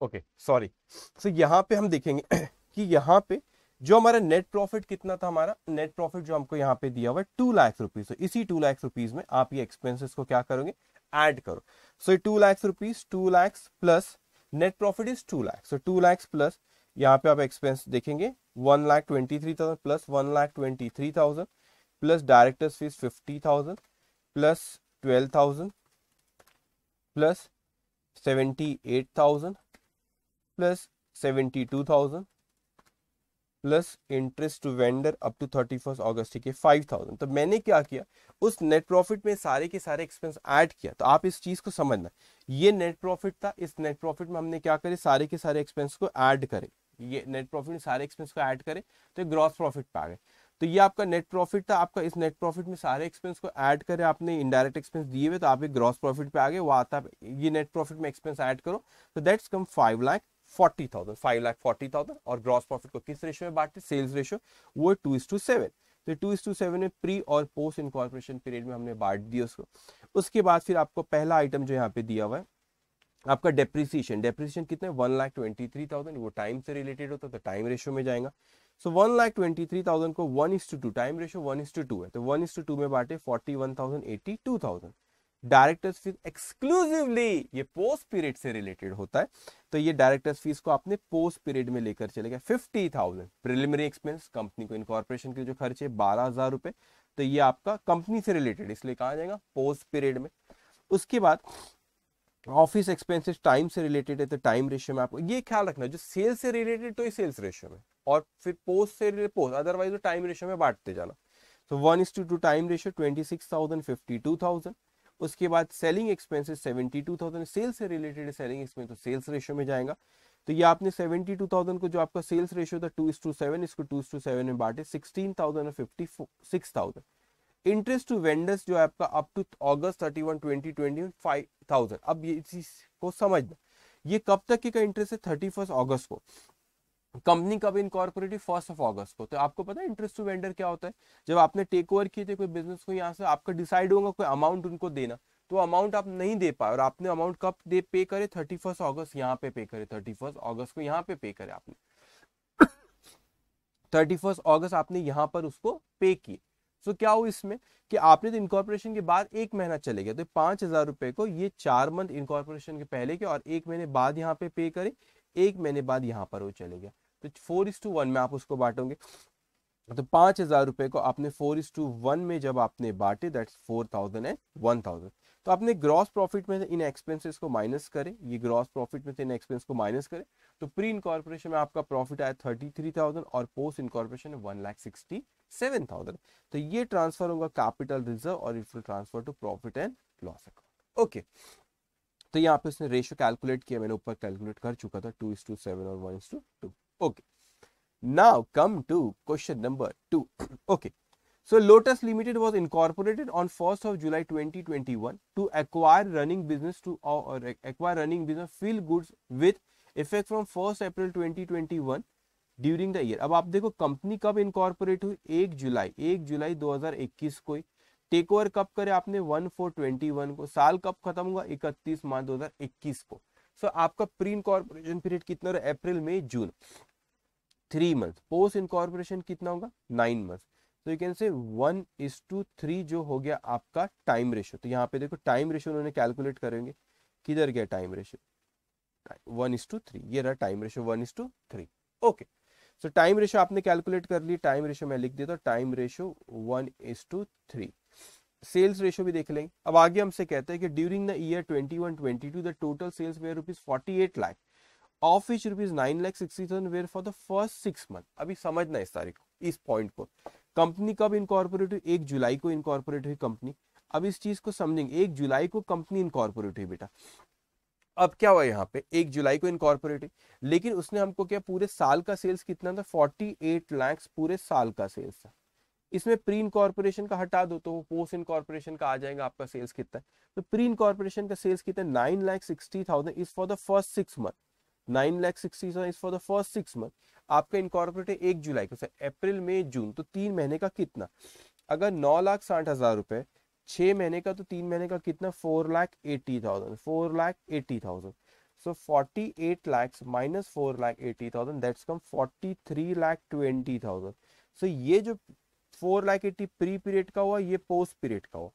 okay sorry. So यहाँ पे हम देखेंगे कि यहाँ पे जो हमारा नेट प्रॉफिट कितना था, हमारा नेट प्रॉफिट जो हमको यहाँ पे दिया हुआ है 2 लाख रुपीज। तो इसी 2 लाख रुपीज में आप ये एक्सपेंसेस को क्या करोगे, ऐड करो। So 2 lakh rupees, 2 lakh plus net profit is 2 lakh, so 2 lakh plus यहाँ पे आप एक्सपेंस देखेंगे 1,23,000 plus 1,23,000 plus directors fees 50,000 plus 12,000 plus 78,000 plus 72,000 plus interest to vendor up to 31 August, ठीक है 5,000। तो मैंने क्या किया, उस नेट प्रॉफिट में सारे के सारे एक्सपेंस ऐड किया। तो आप इस चीज को समझना, ये नेट प्रॉफिट था, इस नेट प्रॉफिट में हमने क्या करे, सारे के सारे एक्सपेंस को ऐड करे। ये नेट प्रॉफिट में सारे एक्सपेंस को ऐड करे तो ग्रॉस प्रॉफिट पे आ गए। तो ये आपका नेट प्रॉफिट था, आपका इस नेट प्रॉफिट में सारे एक्सपेंस को ऐड करे, आपने इनडायरेक्ट एक्सपेंस दिए हुए, तो आप एक ग्रॉस प्रॉफिट पे आ गए। वो आता है ये नेट प्रॉफिट में एक्सपेंस ऐड करो, तो दैट्स कम 5,40,000, 5,40,000। और ग्रॉस प्रॉफिट को किस रेशियो में बांटे, सेल्स रेशियो, वो 2:7। तो 2:7 में प्री और पोस्ट इनकॉर्पोरेशन पीरियड में हमने बांट दिया उसको। उसके बाद फिर आपको पहला आइटम जो यहाँ पे दिया हुआ है आपका डेप्रिसिएशन, डेप्रिसिएशन कितने 1,23,000, वो टाइम से रिलेटेड होता है तो टाइम रेशियो में जाएगा। सो 1,23,000 को 1:2, टाइम रेशियो 1:2 है, तो 1:2 में बांटे 41,000, 82,000। डायरेक्टर्स फीस एक्सक्लूसिवली ये पोस्ट पीरियड से रिलेटेड होता है, तो ये डायरेक्टर्स फीस को आपने पोस्ट पीरियड में लेकर चले गए 50,000। प्रिलिमिनरी एक्सपेंस, कंपनी को इनकॉर्पोरेशन के जो खर्चे 12,000 रुपए, तो ये आपका कंपनी से रिलेटेड, इसलिए कहा जाएगा पोस्ट पीरियड में। उसके बाद ऑफिस एक्सपेंसेस टाइम से रिलेटेड है, तो टाइम रेशियो में आपको ये ख्याल रखना, जो सेल्स से रिलेटेड तो ये सेल्स रेशियो में, और फिर पोस्ट से रिलेटेड पोस्ट, अदरवाइज तो टाइम रेशियो में बांटते जाना। तो 1:2 टाइम रेशियो 26,000, 52,000। उसके बाद सेलिंग एक्सपेंसेस 72,000, सेल्स से रिलेटेड सेलिंग एक्सपेंस, तो सेल्स रेशियो में जाएगा। तो ये आपने 72,000 को जो आपका सेल्स रेशियो था 2:7, इसको 2:7 में बांटे 16,000 और 56,000। इंटरेस्ट टू वेंडर्स जो है आपका अप टू अगस्त 31, 2020 5,000। अब ये चीज को समझना, ये कब तक का इंटरेस्ट है, 31 अगस्त को। कंपनी कब इनकॉर्पोरेटेड, 1 अगस्त को। तो आपको पता है इंटरेस्ट टू वेंडर क्या होता है, जब आपने टेक ओवर किए थे कोई बिजनेस को, यहाँ से आपका डिसाइड होगा कोई अमाउंट उनको देना, तो अमाउंट आप नहीं दे पाए, और आपने अमाउंट कब दे पे करे, 31 अगस्त यहाँ पे पे करे, 31 अगस्त को यहाँ पे पे करे आपने 31 अगस्त आपने यहाँ पर उसको पे किए। सो क्या हो इसमें कि आपने तो इनकॉर्पोरेशन के बाद 1 महीना चले गया, तो 5,000 रुपए को ये 4 मंथ इनकॉर्पोरेशन के पहले के और 1 महीने बाद यहाँ पे पे करें, 1 महीने बाद यहाँ पर वो चले गया, तो 4:1 में आप उसको बांटोगे। तो 5,000 रुपए को आपने 4:1 में जब आपने बांटे, दैट्स 4,000 एंड 1,000। तो आपने ग्रॉस प्रॉफिट में से इन एक्सपेंसेस को माइनस करें, ये ग्रॉस प्रॉफिट में से इन एक्सपेंस को माइनस करें, तो प्री इनकॉर्पोरेशन में आपका प्रॉफिट आया 33,000 और पोस्ट इनकॉर्पोरेशन में 1,67,000। तो ये ट्रांसफर होगा कैपिटल रिजर्व और it will transfer to profit and loss account. Okay, तो यहाँ पे उसने रेशियो कैलकुलेट किया, मैंने ऊपर कैलकुलेट कर चुका था 2:7 और 1:2। Okay, now come to question number 2. Okay, so Lotus Limited was incorporated on 1st of July 2021 to acquire running business fill goods with effect from 1st April 2021 during the year. अब आप देखो company कब incorporate हुई, 1 जुलाई 2021 को। Take over कब करे आपने, 1/4/21 को। साल कब खत्म हुआ, 31 मार्च 2021 को। सो आपका प्री इनकॉर्पोरेशन पीरियड कितना रहा, अप्रैल मई जून, 3 मंथ। पोस्ट इनकॉर्पोरेशन कितना होगा, 9 मंथ। तो यू कैन से 1:3 जो हो गया आपका टाइम रेशियो। तो यहाँ पे देखो टाइम रेशियो उन्होंने कैलकुलेट करेंगे, किधर गया टाइम रेशियो, 1:3, ये रहा टाइम रेशियो 1:3। ओके, सो टाइम रेशियो आपने कैलकुलेट कर ली, टाइम रेशियो मैं लिख देता हूँ, टाइम रेशियो 1:3। सेल्स रेशियो भी देख लेंगे। अब आगे हमसे कहते हैं कि during the year 21-22 the total sales were ₹48 lakh, of which ₹9,60,000 were for the first 6 month. अभी समझना इस तारीख को, इस पॉइंट को। कंपनी कब इनकॉर्पोरेट हुई, 1 जुलाई को इनकॉर्पोरेट हुई कंपनी। अब इस चीज को समझेंगे, 1 जुलाई को कंपनी इनकॉर्पोरेट हुई बेटा। अब क्या हुआ यहाँ पे, 1 जुलाई को इनकॉर्पोरेट हुई, लेकिन उसने हमको क्या पूरे साल का सेल्स कितना था, 48 लाख पूरे साल का सेल्स था। इसमें प्री इनकॉर्पोरेशन का हटा दो तो वो पोस्ट इनकॉर्पोरेशन का आ जाएगा आपका सेल्स कितना है। तो प्री इनकॉर्पोरेशन का सेल्स कितना, 9,60,000 is for the first 6 month. 9,60,000 is for the first 6 month. आपका इनकॉर्पोरेट है 1 जुलाई को, अप्रैल मई जून, तो 3 महीने का कितना, अगर 9,60,000 रुपए, 6 महीने का तो 3 महीने का कितना, 4,80,000, 4,80,000। सो 48 lakhs minus 4,80,000 दैट्स कम 43,20,000। सो ये जो 4,80,000 प्री पीरियड का हुआ, ये पोस्ट पीरियड का हुआ।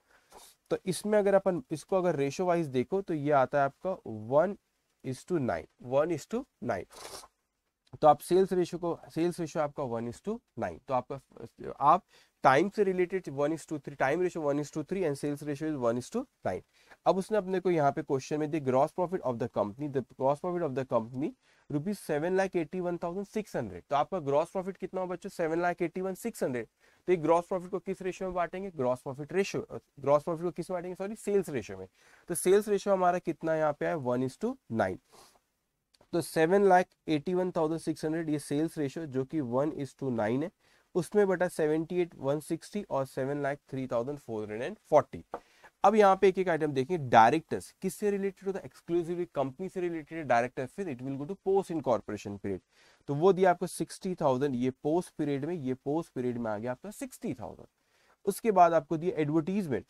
तो इसमें अगर अपन इसको अगर रेशो वाइज देखो तो ये आता है आपका 1:9, 1:9। तो आप सेल्स रेशियो आपका 1:9। तो आपका आप टाइम से related 1:3, time ratio 1:3 and sales ratio is 1:9। अब उसने अपने को यहाँ पे क्वेश्चन में दी gross profit of the company, the gross profit of the company ₹7,81,600। तो आपका ग्रॉस प्रॉफिट कितना हो बच्चों, 7,81,600। तो ये ग्रॉस प्रॉफिट को किस रेशियो में बांटेंगे, ग्रॉस प्रॉफिट को किस में बांटेंगे, सॉरी सेल्स रेशियो में। तो सेल्स रेशियो हमारा कितना यहाँ पे है, 1:9। तो 7,81,600 ये सेल्स रेशियो जो कि 1:9 है, उसमें बटा 78,160 और 7,03,440। अब यहाँ पे एक एक आइटम देखेंगे। डायरेक्टर्स किससे रिलेटेड होता है, एक्सक्लूसिवली कंपनी से रिलेटेड डायरेक्टर, फिर it will go to post incorporation period. तो वो दिया आपको 60,000, ये पोस्ट पीरियड में, ये पोस्ट पीरियड में आ गया आपका 60,000। उसके बाद आपको दिया एडवर्टीजमेंट,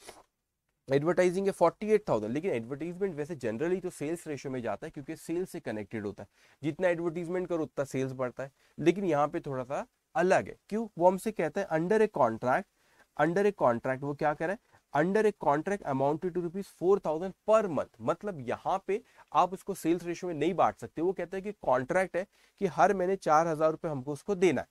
एडवर्टाइजिंग है 48,000, लेकिन एडवर्टीजमेंट वैसे जनरली तो सेल्स रेशियो में जाता है क्योंकि सेल्स से कनेक्टेड होता है। जितना एडवर्टीजमेंट करो उतना सेल्स बढ़ता है, लेकिन यहाँ पे थोड़ा सा अलग है। क्यों, वो हमसे कहता है अंडर ए कॉन्ट्रैक्ट, वो क्या कह रहा है, under a contract amounted to ₹4,000 per month. मतलब यहाँ पे आप उसको सेल्स रेशियो में नहीं बांट सकते। वो कहता है कि कॉन्ट्रैक्ट है कि हर महीने 4,000 रुपए हमको उसको देना है,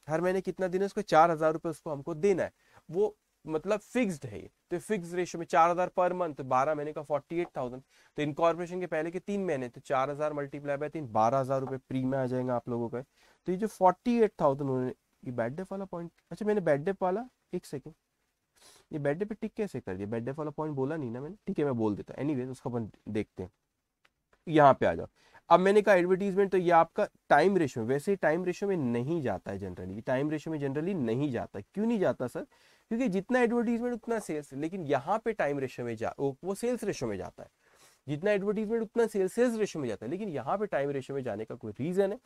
हर महीने कितना देना है उसको, 4,000 रुपए उसको हमको देना है। वो मतलब फिक्स्ड है। तो फिक्स रेशियो में 4,000 पर मंथ, 12 महीने का 48,000। तो इनकॉर्पोरेशन के पहले के 3 महीने, तो 4,000 मल्टीप्लाई बाय 3, 12,000 रुपए प्री में आ जाएगा आप लोगों का। तो ये जो 48,000 उन्होंने, ये बैड डेफ वाला पॉइंट, अच्छा मैंने बैड डेफ वाला, एक सेकेंड, ये बैड डेफ पे टिक कैसे कर दिया, बैड डेफ वाला पॉइंट बोला नहीं ना मैंने, ठीक है मैं बोल देता। एनीवेज उसका अपन देखते हैं, यहाँ पे आ जाओ। अब मैंने कहा एडवर्टीजमेंट, तो ये आपका टाइम रेशियो, वैसे टाइम रेशियो में नहीं जाता है जनरली, टाइम रेशियो में जनरली नहीं जाता। क्यों नहीं जाता सर, क्योंकि जितना एडवर्टीजमेंट उतना सेल्स, लेकिन यहाँ पे टाइम रेशियो में वो सेल्स रेशियो में जाता है। जितना एडवर्टीजमेंट उतना सेल्स रेशियो में जाता है, लेकिन यहाँ पे टाइम रेशियो में जाने का कोई रीजन है,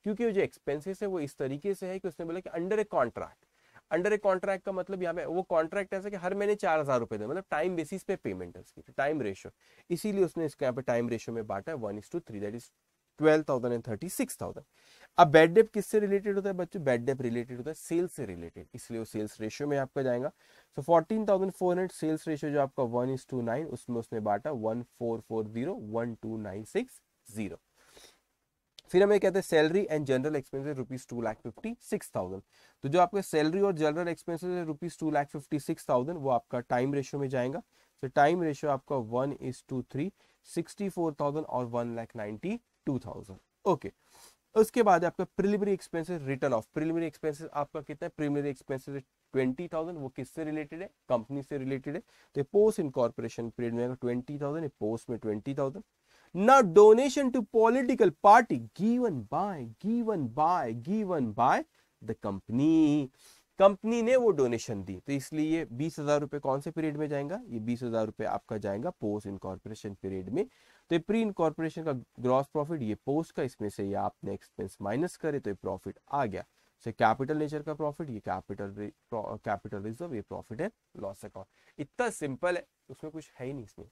क्योंकि जो एक्सपेंसेस है वो इस तरीके से है कि उसने बोला कि under a contract. Under a contract का मतलब यहाँ पे वो कॉन्ट्रैक्ट ऐसा कि हर महीने 4,000 रुपए दे, मतलब टाइम बेसिस पे पेमेंट है उसकी, टाइम रेशियो। इसीलिए उसने इसके यहाँ पे टाइम रेशियो में बांटा है 1:3, दैट इज 12,000 एंड 36,000। अब बैड डेप किससे रिलेटेड होता है बच्चों? बैड डेप रिलेटेड होता है सेल्स से रिलेटेड, इसलिए वो सेल्स रेशियो में आपका जाएगा। सो 14,400 सेल्स रेशियो जो आपका 1:9, उसमें उसने बांटा 1440 12,960। फिर हमें कहते हैं salary and general expenses rupees 2,56,000। तो जो आपका सैलरी और जनरल एक्सपेंसेस है रुपीज 2,56,000, वो आपका टाइम रेशियो में जाएगा। तो टाइम रेशियो आपका 1:3, 64,000 और 1,92,000। ओके, उसके बाद आपका preliminary expenses return of. Preliminary expenses आपका कितना है? Preliminary expenses 20,000। वो किससे रिलेटेड है? कंपनी से रिलेटेड है। तो पोस्ट इनकॉर्पोरेशन पीरियड में 20,000, पोस्ट में 20,000। Now donation to political party given by the company। Company ने वो डोनेशन दी, तो इसलिए 20,000 रुपए कौन से पीरियड में जाएगा? ये 20,000 रुपए आपका जाएगा पोस्ट इनकॉर्पोरेशन पीरियड में। तो प्री इनकॉर्पोरेशन का ग्रॉस प्रॉफिट ये पोस्ट का, इसमें से ये आपने एक्सपेंस माइनस करे तो ये प्रॉफिट आ गया। से कैपिटल नेचर का प्रॉफिट, ये कैपिटल रिजर्व, ये प्रॉफिट एंड लॉस अकाउंट। इतना सिंपल है, उसमें कुछ है ही नहीं इसमें,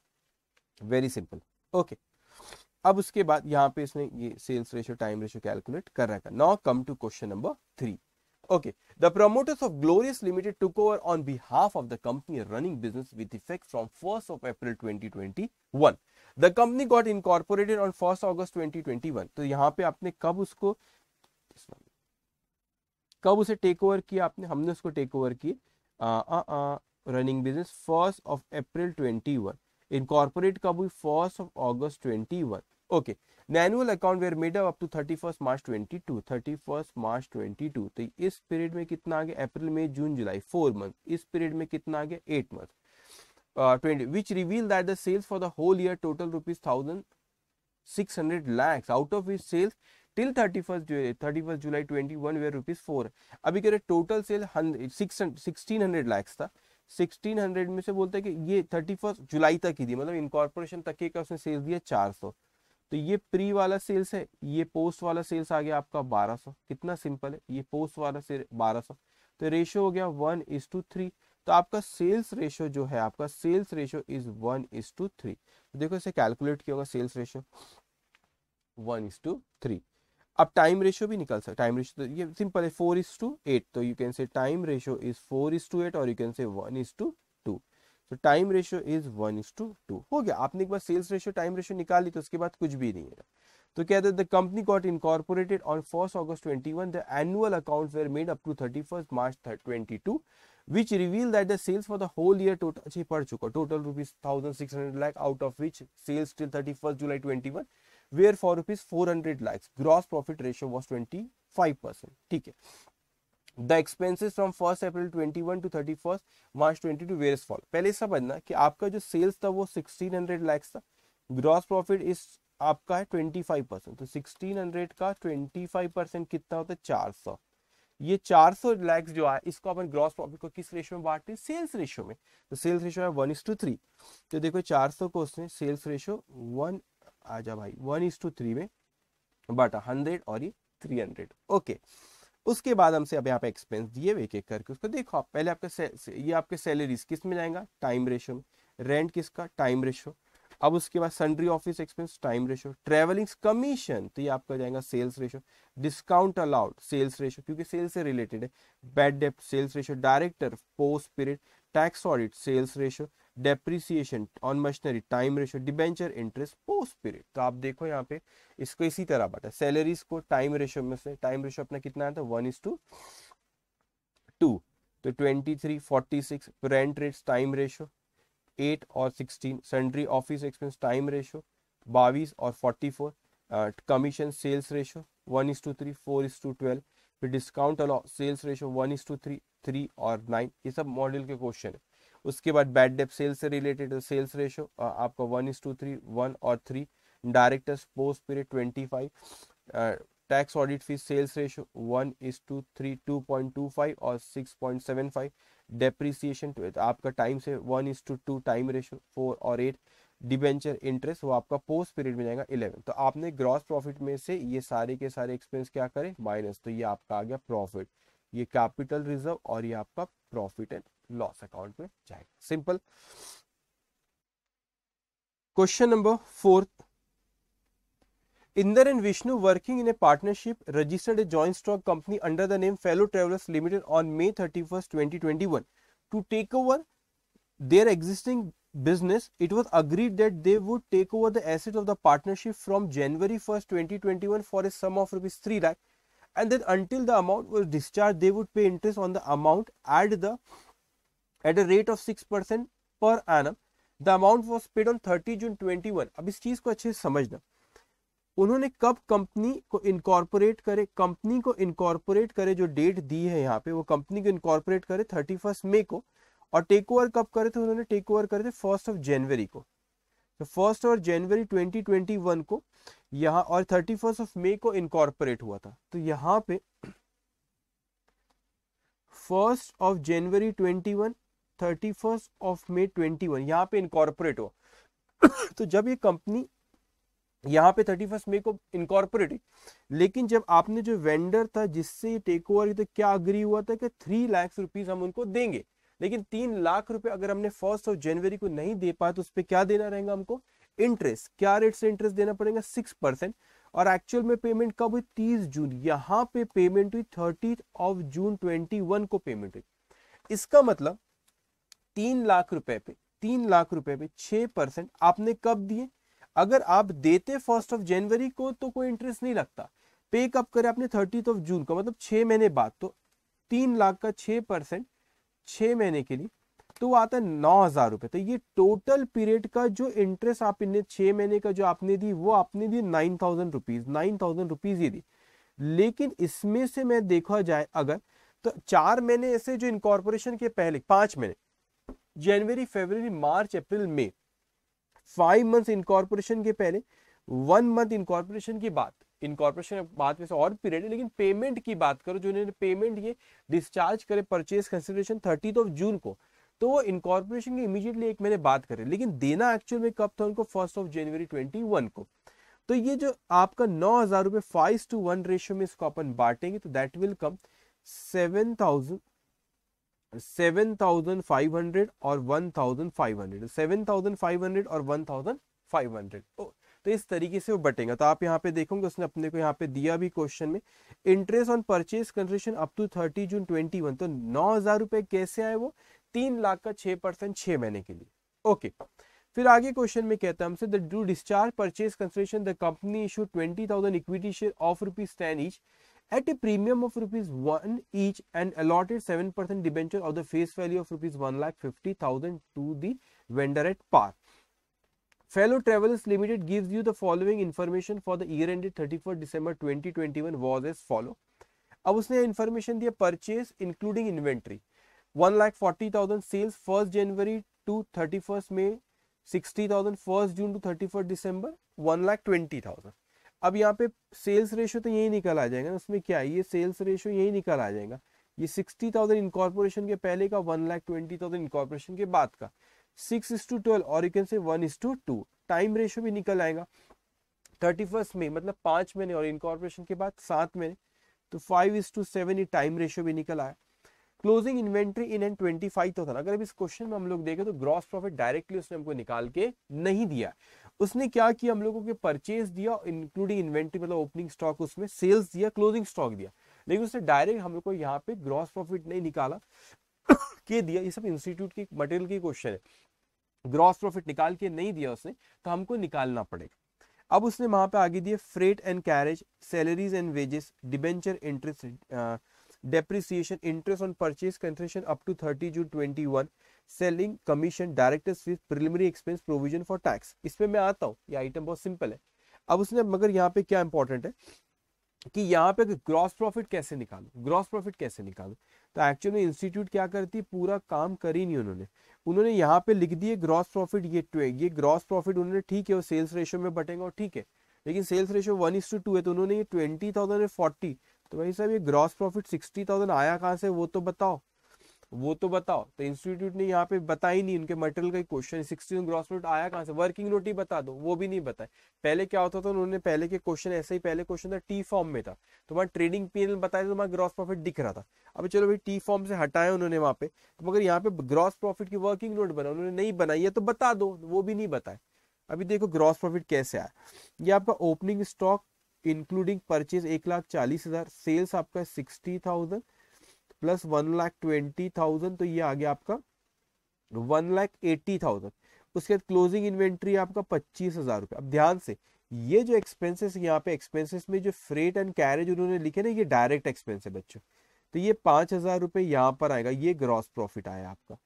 वेरी सिंपल। ओके, अब उसके बाद यहाँ पे इसने ये sales ratio time ratio calculate कर रखा। Now come to question number 3। Okay, the promoters of Glorious Limited took over on behalf of the company running business with effect from 1st of April 2021. The company got incorporated on 1st August 2021. तो यहाँ पे आपने कब उसे take over किया? हमने उसको take over किए running business 1st of April 21। Incorporate कब हुई? 1st of August 21। Okay, annual account were made up to 31st March 22। 31st March 22, तो इस पीरियड में कितना आ गया? अप्रैल मई जून जुलाई, 4 मंथ। इस पीरियड में कितना आ गया? 8 month. 20, which reveal that the sales for the whole year total rupees 1,600 lakhs, out of which sales till 31st July 21 were rupees 4। अभी कह रहे टोटल सेल 1,600 lakhs था। 1,600 में से बोलता है कि ये 31st जुलाई तक ही दी, मतलब इनकॉर्पोरेशन तक के का उसने सेल्स दिया 400। तो ये प्री वाला सेल्स है, ये पोस्ट वाला सेल्स आ गया आपका 1200। कितना सिंपल है, ये पोस्ट वाला से 1200, तो रेशियो हो गया 1:3। तो आपका सेल्स रेशियो जो है, आपका सेल्स रेशियो इज 1:3। तो देखो इसे कैलकुलेट किया होगा, सेल्स रेशियो 1:3। अब टाइम रेशियो भी निकल सकता है। टाइम रेशियो तो ये सिंपल है 4:8। तो you can say time ratio is 4:8 और यू कैन से 1:2। तो टाइम रेशियो इज 1:2 हो गया। आपने एक बार सेल्स रेशियो टाइम रेशियो निकाल ली तो उसके बाद कुछ भी नहीं है। तो कहते हैं the company got incorporated on 1st August 21। The annual accounts were made up to 31st March 22, which reveal that the sales for the whole year total, अच्छी पढ़ चुका, total rupees 1,600 lakh, out of which sales till 31st July 21 were for rupees 400 lakhs। gross profit ratio was 25%। ठीक है। The expenses from 1st April 21 to 31st March 22 were as follow। पहले समझना कि आपका जो सेल्स था वो 1,600 lakhs था, ग्रॉस प्रॉफिट इस आपका है 25%। तो 1,600 का 25% कितना होता है? 400। ये 400 lakhs जो है इसको अपन ग्रॉस प्रॉफिट को किस रेशियो में बांटते हैं? सेल्स रेशियो में। तो सेल्स रेशियो है 1:3। तो देखो 400 को उसने सेल्स रेशियो 1 आजा भाई 1:3 में बांटा, 100 और ये 300। ओके, उसके बाद हमसे अब यहाँ पे एक्सपेंस दिए एक एक करके उसको देखो आप। पहले आपका ये आपके सैलरीज किस में जाएगा? टाइम रेशियो में। रेंट किसका? Time ratio. अब उसके बाद sundry office expense time ratio. Travelling commission तो ये आपका जाएगा sales ratio. Discount allowed sales ratio क्योंकि सेल्स से रिलेटेड है। बैड डेप्ट sales ratio. Director post period. Tax audit sales ratio. Depreciation on machinery time ratio. Debenture interest post period. तो आप देखो यहाँ पे इसको इसी तरह बांटा। सैलरीज को टाइम रेशियो में से, टाइम रेशियो अपना कितना आता है? 1:2। तो 23, 46। रेंट रेट्स टाइम रेशियो 8 और 16। Sundry office expense time ratio 22 और 44। Commission sales ratio 1:3, 4:12। फिर डिस्काउंट अलाउ सेल्स रेशियो 1:3, 3 और 9। ये सब मॉडल के क्वेश्चन है। उसके बाद बैड डेप्ट सेल्स से रिलेटेड सेल्स रेशियो आपका 1:3, 1 और 3। Directors post period 25। Tax audit fees sales ratio 1:3, 2.25 और 6.75। डेप्रिसिएशन आपका टाइम से 1:2 टाइम रेशियो 4 और 8। डिबेंचर इंटरेस्ट वो आपका पोस्ट पीरियड में जाएगा 11। तो आपने ग्रॉस प्रॉफिट में से ये सारे के सारे एक्सपेंस क्या करें? माइनस। तो ये आपका आ गया प्रॉफिट, ये कैपिटल रिजर्व और ये आपका प्रॉफिट एंड लॉस अकाउंट में जाएगा। Simple. Question number 4। Inder and Vishnu, working in a partnership, registered a joint stock company under the name Fellow Travelers Limited on May 31st, 2021. To take over their existing business, it was agreed that they would take over the assets of the partnership from January 1st, 2021 for a sum of rupees 3 lakh, and then until the amount was discharged, they would pay interest on the amount at a rate of 6% per annum. The amount was paid on 30 June 21. अब इस चीज को अच्छे से समझना, उन्होंने कब company को इनकॉर्पोरेट करे, जो डेट दी है यहाँ पे, वो कंपनी को इनकॉर्पोरेट करे 31 मई को, और टेक ओवर कब करे थे, उन्होंने टेक ओवर करे थे 1 जनवरी को। तो 1 जनवरी 2021 को यहाँ, और 31 मई को इनकॉर्पोरेट हुआ था। तो यहाँ पे 1 जनवरी 21, 31 मई 21 यहाँ पे इनकॉर्पोरेट हुआ। तो जब ये कंपनी यहाँ पे 31 मई को इनकॉर्पोरेट हुई, लेकिन जब आपने जो वेंडर था जिससे टेक ओवर, तो क्या अग्री हुआ था कि 3 लाख रुपीज हम उनको देंगे, लेकिन 3 लाख रुपए अगर हमने 1 जनवरी को नहीं दे पाया तो उस पर क्या देना रहेगा हमको, इंटरेस्ट। क्या रेट से इंटरेस्ट देना पड़ेगा, 6%। और एक्चुअल में पेमेंट कब हुई, 30 जून। यहाँ पे पेमेंट हुई 30 जून 21 को पेमेंट हुई। इसका मतलब 3 लाख रुपए पे 6% आपने कब दिए, अगर आप देते 1 जनवरी को तो कोई इंटरेस्ट नहीं लगता। पे कब करे आपने, 30 जून को, मतलब 6 महीने बाद। तो 3 लाख का 6% 6 महीने के लिए, तो वो आता है 9,000 रुपए। तो ये टोटल पीरियड का जो इंटरेस्ट आप इन्हें 6 महीने का जो आपने दी, वो आपने दी 9,000 रुपीज ये दी। लेकिन इसमें से मैं देखा जाए अगर, तो 4 महीने ऐसे जो इनकॉर्पोरेशन के पहले, 5 महीने, जनवरी, फरवरी, मार्च, अप्रैल, मई, 5 मंथ इनकॉर्पोरेशन के पहले, 1 मंथ इनकॉर्पोरेशन की बात, इनकॉर्पोरेशन बात में से और पीरियड है। लेकिन पेमेंट की बात करो, जो इन्होंने पेमेंट ये डिस्चार्ज करे परचेज कंसिडरेशन 30 जून को, तो वो इनकॉर्पोरेशन की इमीडिएटली 1 महीने बात करे, लेकिन देना एक्चुअल में कब था उनको, 1 जनवरी 21 को। तो ये जो आपका 9,000 रुपए 5:1 रेशियो में इसको अपन बांटेंगे, तो दैट विल कम 7,500 और 1,500, 7,500 और 1,500। तो इस तरीके से वो बटेगा। तो आप यहाँ पे देखोगे उसने अपने को यहाँ पे दिया भी क्वेश्चन में, interest on purchase consideration up to 30 June 21। तो 9,000 रुपए कैसे आए, वो 3 लाख का 6% 6 महीने के लिए। ओके, फिर आगे क्वेश्चन में कहता है हमसे, the two discharge purchase consideration the company issue 20,000 equity share of ₹10 each at a premium of ₹1 each and allotted 7% debenture of the face value of ₹1,50,000 to the vendor at par. Fellow Travelers Limited gives you the following information for the year ended 31st December 2021 was as follow. अब उसने information दिया, purchase including inventory 1,40,000, sales 1 January to 31 May 60,000, 1 June to 31 December 1,20,000। अब यहाँ पे sales ratio तो यही निकल आ जाएगा ना, उसमें क्या है, ये सेल्स रेशियो यही निकल आ जाएगा। ये 60,000 इनकॉर्पोरेशन के पहले का, 1,20,000 इनकॉर्पोरेशन के बाद का, 6:12 और you can say 1:2। Time ratio भी निकल आएगा, 31 मई मतलब 5 महीने और इनकॉर्पोरेशन के बाद 7 महीने, तो 5:7 ये टाइम रेशियो भी निकल आया। Closing inventory in and 25,000। अगर अब इस क्वेश्चन में हम लोग देखें तो ग्रॉस प्रॉफिट डायरेक्टली उसने हमको निकाल के नहीं दिया। उसने क्या किया, हम लोगों के परचेज दिया इंक्लूडिंग इन्वेंट्री मतलब ओपनिंग स्टॉक, उसमें सेल्स दिया, क्लोजिंग स्टॉक दिया, लेकिन उसने डायरेक्ट हम लोग को यहाँ पे ग्रॉस प्रॉफिट नहीं निकाला के दिया। ये सब इंस्टीट्यूट की मटेरियल की क्वेश्चन है, ग्रॉस प्रॉफिट निकाल के नहीं दिया उसने, तो हमको निकालना पड़ेगा। अब उसने वहां पे आगे दिया freight and carriage, salaries and wages, debenture interest, depreciation, interest on purchase consideration up to 30 June 21, selling commission, directors fees, preliminary expense, provision for tax। इसमें मैं आता हूँ, ये आइटम बहुत सिंपल है। अब उसने मगर यहाँ पे क्या इंपॉर्टेंट है कि यहाँ पे ग्रॉस प्रॉफिट कैसे निकालूं, ग्रॉस प्रॉफिट कैसे निकालूं, तो एक्चुअली इंस्टीट्यूट क्या करती है, पूरा काम करी नहीं उन्होंने यहाँ पे लिख दिए ग्रॉस प्रॉफिट, ये ग्रॉस प्रॉफिट उन्होंने, ठीक है वो सेल्स रेशियो में बटेगा और ठीक है, लेकिन सेल्स रेशियो 1:2 है, तो उन्होंने ये 20,000 और 40, तो भाई साहब ये ग्रॉस प्रॉफिट 60,000 आया कहाँ से, वो तो बताओ। तो इंस्टीट्यूट ने यहाँ पे बताई नहीं, उनके मटेरियल का क्वेश्चन 60,000 ग्रॉस प्रॉफिट आया कहाँ से, वर्किंग नोट ही बता दो, वो भी नहीं बताए। पहले क्या होता था, उन्होंने पहले के क्वेश्चन ऐसे ही, पहले क्वेश्चन था टी फॉर्म में था, तो वहाँ ट्रेडिंग पीएनएल बताया तो वहाँ ग्रॉस प्रॉफिट दिख रहा था। अब चलो भाई टी फॉर्म से हटाया उन्होंने वहाँ पे, तो मगर यहाँ पे ग्रॉस प्रॉफिट की वर्किंग नोट बना, उन्होंने नहीं बनाई है तो बता दो, वो भी नहीं बताए। अभी देखो ग्रॉस प्रॉफिट कैसे आया, ये आपका opening stock including purchase 1,40,000, sales आपका 60,000 प्लस 1,20,000, तो ये आ गया आपका 1,80,000। उसके बाद क्लोजिंग इन्वेंट्री आपका 25,000 रुपये। अब ध्यान से ये जो एक्सपेंसेस यहाँ पे एक्सपेंसेस में जो फ्रेट एंड कैरेज उन्होंने लिखे ना, ये डायरेक्ट एक्सपेंस है बच्चों, तो ये 5,000 रुपये यहाँ पर आएगा, ये ग्रॉस प्रॉफिट आया आपका।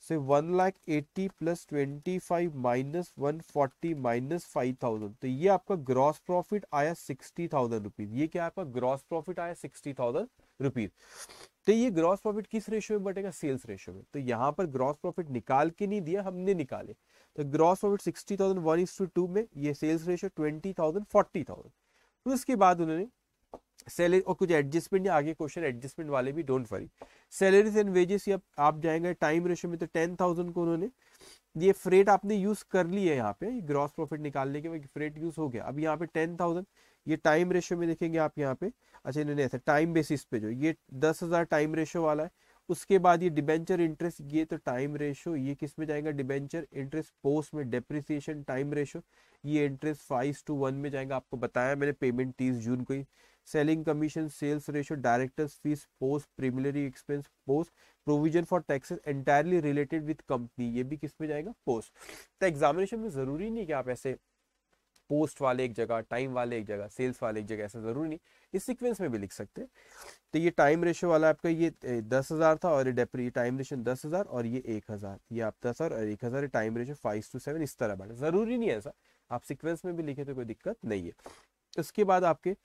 से 1,80,000 प्लस 25 माइनस 140 माइनस 5,000, तो ये आपका ग्रॉस प्रॉफिट आया 60,000 रुपीज। ये क्या आपका ग्रॉस प्रॉफिट आया 60,000 रुपीज। तो ये ग्रॉस प्रॉफिट किस रेशियो में बटेगा, सेल्स रेशियो में। तो यहाँ पर ग्रॉस प्रॉफिट निकाल के नहीं दिया, हमने निकाले। तो ग्रॉस प्रॉफिट 60,000 1:2 में, ये सेल्स रेशियो 20,000 40,000। तो उसके बाद उन्होंने सैलरी और कुछ एडजस्टमेंट, या आगे क्वेश्चन एडजस्टमेंट वाले भी, don't worry. Salaries and wages आप जाएंगे टाइम रेशियो में, तो 10,000 को उन्होंने, ये फ्रेट आपने यूज कर ली है यहाँ पे, ग्रॉस प्रॉफिट निकालने के बाद फ्रेट यूज हो गया। अब यहाँ पे 10,000, ये टाइम रेशियो में देखेंगे आप यहाँ पे। अच्छा इन्होंने ऐसा टाइम बेसिस पे जो ये 10,000 टाइम रेशियो वाला है। उसके बाद ये डिबेंचर इंटरेस्ट, ये तो टाइम रेशियो, ये किस में जाएगा, डिबेंचर इंटरेस्ट पोस्ट में, डेप्रिसिएशन टाइम रेशियो, ये इंटरेस्ट 5:1 में जाएगा। आपको बताया मैंने पेमेंट 30 जून को ही। Selling commission sales ratio, directors fees post, preliminary expense post, provision for taxes entirely related with company, ये भी किस में जाएगा, पोस्ट। तो एग्जामिनेशन में जरूरी नहीं कि आप ऐसे पोस्ट वाले एक जगह, टाइम वाले एक जगह, सेल्स वाले एक जगह, ऐसा जरूरी नहीं, इस सीक्वेंस में भी लिख सकते हैं। तो ये टाइम रेशियो वाला आपका ये 10,000 था, और ये टाइम रेशियो 10,000 और ये 1,000, ये आप 10,000 और 1,000, टाइम रेशियो 5:7, इस तरह बांटा। जरूरी नहीं है ऐसा, आप सीक्वेंस में भी लिखे तो कोई दिक्कत नहीं है। उसके बाद आपके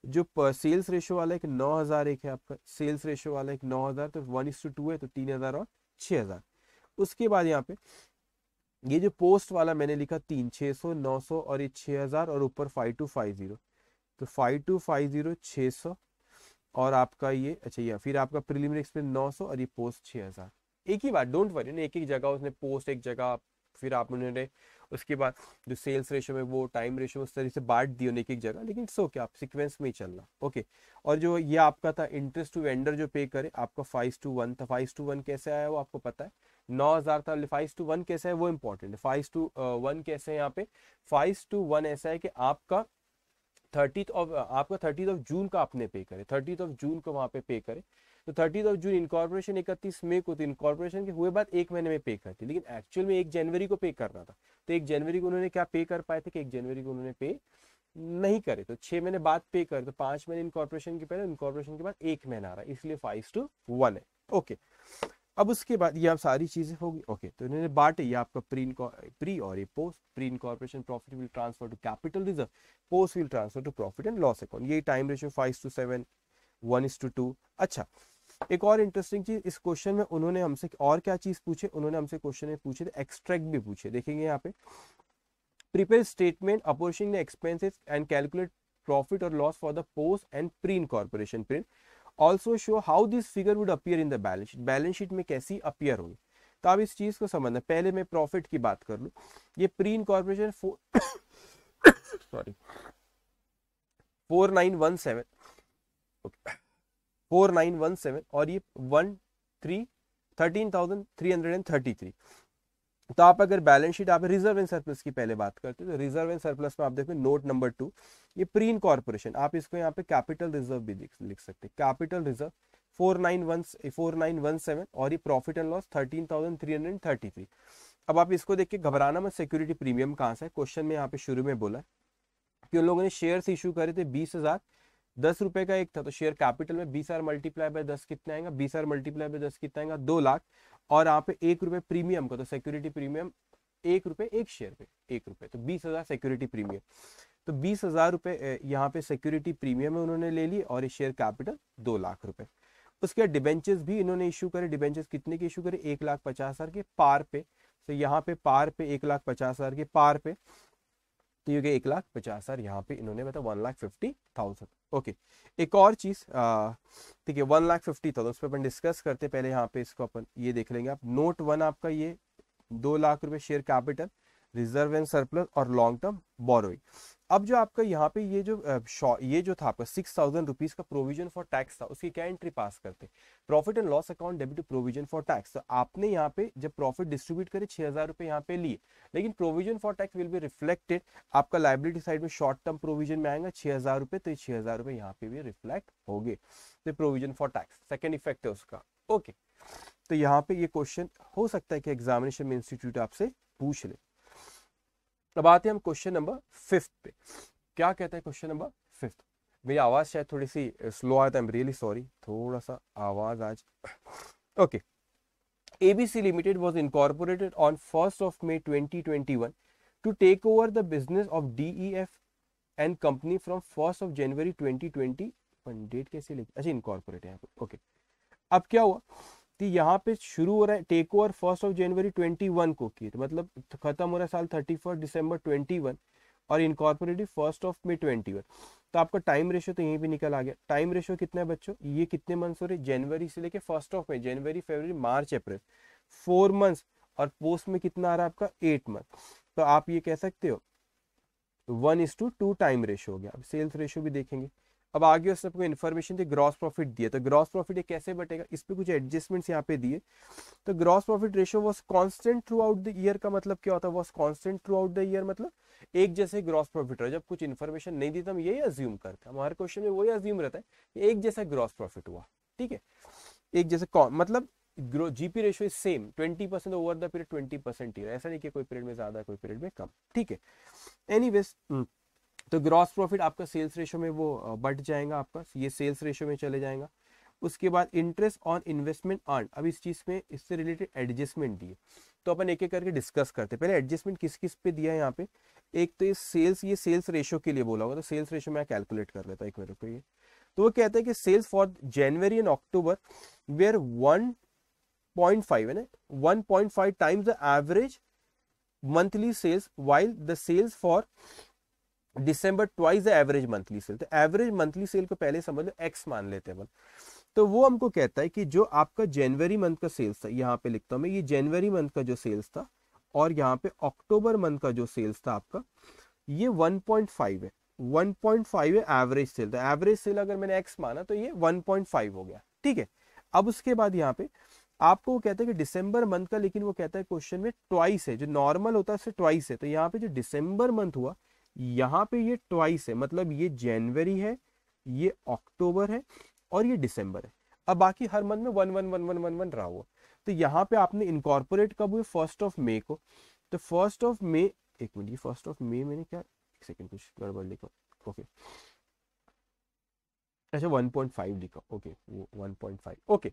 जो सेल्स रेशियो वाला एक 9,000 एक है आपका, सेल्स रेशियो वाला एक 9,000, तो 1:2 है, तो 3,000 और 6,000। उसके बाद यहाँ पे ये जो पोस्ट वाला मैंने लिखा 600 900 और ये 6,000 और ऊपर 5250, तो 5250 600 और आपका ये, अच्छा ये फिर आपका प्रीलिमिनरी एक्सपेंस 900 और ये पोस्ट 6,000। एक ही बात, डोंट वरी, एक एक जगह उसने पोस्ट एक जगह, फिर आप उन्होंने उसके बाद जो सेल्स रेशियो में वो टाइम रेशियो उस तरह से बांट दी एक एक जगह, लेकिन सो क्या आप सीक्वेंस में ही चलना। ओके। और जो ये आपका था इंटरेस्ट टू वेंडर जो पे करे, आपका 5:1 था। 5:1 कैसे आया वो आपको पता है, 9,000 था। 5:1 कैसे है वो इंपॉर्टेंट है। 5:1 कैसे है यहाँ पे, 5:1 ऐसा है कि आपका 30 जून का आपने पे करे, 30 जून को वहां पे पे करे। तो 30 जून इनकॉर्पोरेशन 31 मई को, तो इनकॉर्पोरेशन के हुए बाद 1 महीने में पे करती, लेकिन एक्चुअल में 1 जनवरी को पे करना था। तो 1 जनवरी को उन्होंने क्या पे कर पाए थे कि 1 जनवरी को उन्होंने पे नहीं करे, तो 6 महीने बाद पे करे, तो 5 महीने इनकॉर्पोरेशन के पहले, इनकॉर्पोरेशन के बाद 1 महीना आ रहा है, इसलिए 5:1 है। ओके। अब उसके बाद ये आप सारी चीजें होगी। ओके। तो इन्होंने बांटे, ये आपका प्री और ये post. Pre incorporation profit will transfer to capital reserve, post will transfer to profit and loss account. ये टाइम रेशियो 5:7 1:2। अच्छा एक और इंटरेस्टिंग चीज इस क्वेश्चन में उन्होंने हमसे और क्या चीज पूछे, उन्होंने हमसे क्वेश्चन में पूछे थे एक्सट्रैक्ट भी पूछे, देखेंगे यहाँ पे। Prepare statement apportioning the expenses and calculate profit और loss for the post and pre incorporation print, also show how this figure would appear in the balance sheet, balance sheet में कैसी अपीयर होगी। तो आप इस चीज को समझना, पहले मैं प्रॉफिट की बात कर लूं। ये प्री इनकॉर्पोरेशन सॉरी 4917 4917 और ये 13,333। तो आप अगर बैलेंस शीट आप रिजर्व एंड सरप्लस की पहले बात करते हैं, तो रिजर्व एंड सरप्लस में आप देखो नोट नंबर 2, ये प्री इनकॉर्पोरेशन, आप इसको यहाँ पे कैपिटल रिजर्व भी लिख सकते हैं, कैपिटल रिजर्व 4917 और ये प्रॉफिट एंड लॉस 13,333। अब आप इसको देख के घबराना मत, सिक्योरिटी प्रीमियम कहां से है, क्वेश्चन में यहाँ पे शुरू में बोला कि उन लोगों ने शेयर्स इशू करे थे 20,000, 10 रुपए का एक था, तो शेयर कैपिटल में 20,000 मल्टीप्लाई बाय 10 कितना आएगा, 20,000 मल्टीप्लाई बाय 10 कितना आएगा, 2 लाख। और यहाँ पे 1 रुपए प्रीमियम का, तो सिक्योरिटी प्रीमियम 1 रुपए एक शेयर पे 1 रुपए, तो 20,000 सिक्योरिटी प्रीमियम। तो 20,000 रुपए यहाँ पे सिक्योरिटी प्रीमियम में उन्होंने ले ली, और ये शेयर कैपिटल 2 लाख रुपए। उसके बाद डिबेंचर्स भी इन्होंने इशू करे, डिबेंचर्स कितने के इशू करे, 1,50,000 के पार पे। तो यहाँ पे पार पे 1,50,000 के पार पे, तो ये 1,50,000 यहाँ पे इन्होंने मतलब 1,50,000। ओके। एक और चीज ठीक है 1,50,000 उस पर अपन डिस्कस करते, पहले यहाँ पे इसको अपन ये देख लेंगे आप। नोट 1 आपका ये 2 लाख रुपए share capital, reserve and surplus और लॉन्ग टर्म बोरोइंग। अब जो आपका यहाँ पे ये जो था आपका 6,000 रुपीज का प्रोविजन फॉर टैक्स था, उसकी क्या एंट्री पास करते, profit and loss account debit to provision for tax. तो आपने यहाँ पे जब प्रॉफिट डिस्ट्रीब्यूट करे 6,000 रुपए यहाँ पे लिए, लेकिन provision for tax will be reflected, आपका लाइबिलिटी साइड में शॉर्ट टर्म प्रोविजन में आएगा 6,000 रुपए, तो ये 6,000 रुपए यहाँ पे भी रिफ्लेक्ट हो गए, तो provision for tax second effect है उसका। ओके, तो यहाँ पे ये क्वेश्चन हो सकता है कि एग्जामिनेशन में इंस्टीट्यूट आपसे पूछ ले। अब आते हैं हम क्वेश्चन नंबर 5 पे। क्या कहता है क्वेश्चन नंबर 5? मेरी आवाज शायद थोड़ी सी स्लो आया था, आई एम रियली सॉरी, थोड़ा सा आवाज आज। Okay, ABC Limited was incorporated on 1st of May 2021 to take over the business of DEF and company from 1st of January 2020। Date कैसे लिखी, अच्छा इनकॉर्पोरेट है यहाँ पे। ओके, अब क्या हुआ कि यहाँ पे शुरू हो रहा है take over 1st of January 21 को किए, तो मतलब खत्म हो रहा है साल 31 दिसंबर 21 और इनकॉर्पोरेटेड 1st of May 21। तो आपका टाइम रेशियो तो यहीं पे निकल आ गया। टाइम रेशियो कितना है बच्चों, ये कितने मंथ्स हो रहे, जनवरी से लेके 1st of May, January February March April 4 months, और पोस्ट में कितना आ रहा है आपका 8 मंथ। तो आप ये कह सकते हो 1:2 टाइम रेशियो हो गया। अब सेल्स रेशियो भी देखेंगे। अब आगे उसने आपको इन्फॉर्मेशन दी, ग्रॉस प्रॉफिट दिया, तो ग्रॉस प्रॉफिट ये कैसे बटेगा, इस पे कुछ एडजस्टमेंट्स यहाँ पे दिए। तो gross profit ratio was constant through out the year का मतलब क्या होता है, was constant through out the year मतलब एक जैसे ग्रॉस प्रॉफिट रहा। जब कुछ इन्फॉर्मेशन नहीं दी तो हम यही अज्यूम करते हैं, हमारे क्वेश्चन में वही अज्यूम रहता है कि एक जैसा ग्रॉस प्रॉफिट हुआ, ठीक है, एक जैसे मतलब GP ratio is same 20% over the period 20% ही, ऐसा नहीं कि कोई पीरियड में ज्यादा कोई पीरियड में कम, ठीक है। एनीवेज, तो ग्रॉस प्रॉफिट आपका सेल्स रेशियो में वो बढ़ जाएगा, आपका ये सेल्स रेशियो में चले जाएगा। उसके बाद इंटरेस्ट ऑन इन्वेस्टमेंट अर्न, अब इस चीज में इससे रिलेटेड एडजस्टमेंट दिए, तो अपन एक एक करके डिस्कस करते हैं। पहले एडजस्टमेंट किस किस पे दिया है यहाँ पे, एक तो ये सेल्स रेशियो के लिए बोला होगा, तो सेल्स रेशियो मैं कैलकुलेट कर लेता हूँ एक मिनट को। ये तो वो कहते हैं कि sales for January and October were 1.5 है ना, 1.5 times the average monthly sales, while the sales for December twice the average monthly sale. तो एवरेज मंथली सेल को पहले समझ लो एक्स मान लेते हैं। तो वो हमको कहता है कि जो आपका जनवरी मंथ का सेल्स था, यहाँ पे लिखता हूं मैं, ये जनवरी मंथ का जो सेल्स था और यहाँ पे अक्टूबर मंथ का जो सेल्स था आपका, ये 1.5 है, 1.5 है एवरेज सेल। तो एवरेज सेल अगर मैंने एक्स माना तो ये 1.5 हो गया, ठीक है। अब उसके बाद यहाँ पे आपको वो कहता है कि दिसंबर मंथ का, लेकिन वो कहता है क्वेश्चन में ट्वाइस है, जो नॉर्मल होता है उससे ट्वाइस है। तो यहाँ पे जो दिसंबर मंथ हुआ, यहाँ पे ये ट्वाइस है, मतलब ये जनवरी है, ये अक्टूबर है और ये दिसंबर है। अब बाकी हर मंथ में 1 रहा हुआ। तो यहाँ पे आपने इनकॉर्पोरेट कब हुए, 1st of May को। तो 1st of May, एक मिनट, ये 1st of May मैंने क्या, एक सेकंड कुछ गड़बड़ लिखा, ओके, अच्छा 1.5 लिखा, ओके, वो 1.5, ओके।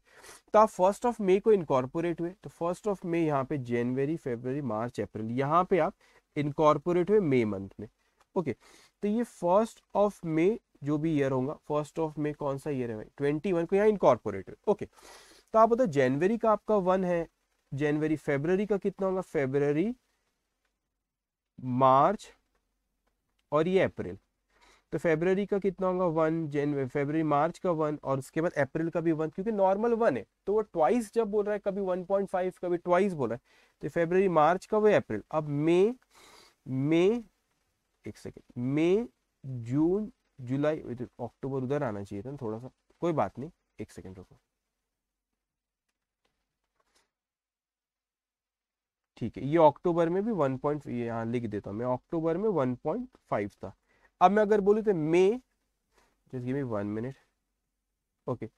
तो आप 1st of May को इनकॉर्पोरेट हुए, तो 1st of May यहाँ पे जनवरी फरवरी मार्च अप्रैल, यहाँ पे आप इनकॉर्पोरेट हुए मई मंथ में, ओके। तो ये 1st of May जो भी ईयर होगा, 1st of May कौन सा ईयर है भाई, 21 को यहाँ इनकॉर्पोरेट हुए, ओके। तो आप बताओ जनवरी का आपका 1 है, जनवरी, फरवरी का कितना होगा, फरवरी मार्च और ये अप्रैल। तो फरवरी का कितना होगा 1, जनवरी फरवरी मार्च का 1 और उसके बाद अप्रैल का भी 1, क्योंकि नॉर्मल 1 है तो वो ट्वाइस जब बोल रहा है, कभी 1.5 कभी ट्वाइस बोल रहा है, तो फरवरी मार्च का वो अप्रैल। अब मई, एक सेकेंड, मई जून जुलाई, अक्टूबर उधर आना चाहिए था थोड़ा सा, कोई बात नहीं, एक सेकेंड रुको, ठीक है। ये अक्टूबर में भी 1 पॉइंट, ये यहाँ लिख देता हूँ मैं, अक्टूबर में 1.5 था। अब मैं अगर बोलूँ तो मई, just give me 1 minute, okay,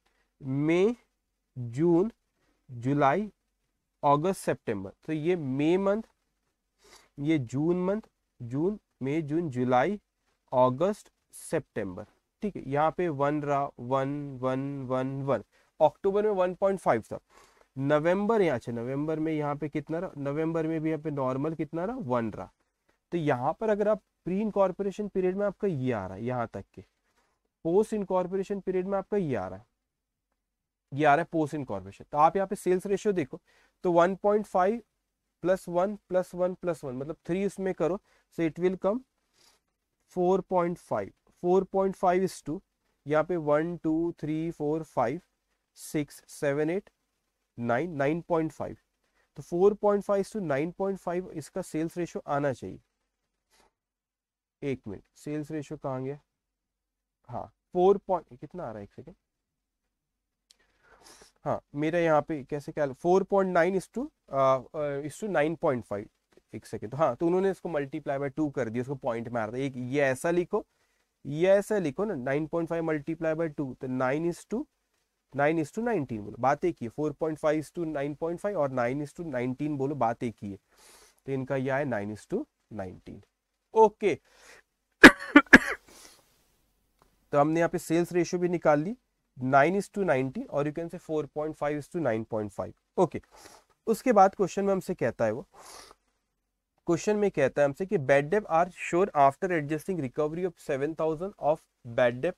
मई जून जुलाई अगस्त सितंबर, तो ये मई मंथ, ये जून मंथ, जून मई जून जुलाई अगस्त सितंबर, ठीक है। यहाँ पे 1 रहा, 1 अक्टूबर में 1.5 था। नवंबर, यहाँ अच्छा नवंबर में यहाँ पे कितना रहा, नवंबर में भी यहाँ पे नॉर्मल कितना रहा, 1 रहा। तो यहाँ पर अगर आप प्री इनकॉर्पोरेशन पीरियड में आपका ये आ रहा है, यहाँ तक के पोस्ट इनकॉर्पोरेशन पीरियड में आपका ये आ रहा है, ये आ रहा है पोस्ट इनकॉर्पोरेशन। तो आप यहाँ पे सेल्स रेशियो देखो, तो 1.5 +1 +1 +1 मतलब 3 इसमें करो, सो इट विल कम 4.5, 4.5:2, यहाँ पे 1 2 3 4 5 6 7 8 9, 9.5, तो 4.5:9.5 इसका सेल्स रेशियो आना चाहिए। एक मिनट, सेल्स रेशियो कहाँ गया? हाँ 4 पॉइंट कितना आ रहा है, एक सेकेंड। हाँ मेरा यहाँ पे कैसे क्या 4.9 इस टू 9.5। एक सेकेंड, तो हाँ तो उन्होंने इसको मल्टीप्लाई बाय 2 कर दिया, उसको पॉइंट में आ रहा था। एक ये ऐसा लिखो, ये ऐसा लिखो ना, 9.5 मल्टीप्लाई बाय 2, तो 9:19 बोलो, बात एक ही है। 4.5:9.5 और 9:19 बोलो, बात एक ही है। तो इनका यह है 9:19। ओके तो हमने यहाँ पे सेल्स रेशियो भी निकाल ली 9:19 और यू कैन से 4.5:9.5। ओके, उसके बाद क्वेश्चन में हमसे कहता है, वो क्वेश्चन में कहता है हमसे कि bad debt are sure after adjusting recovery of 7,000 of bad debt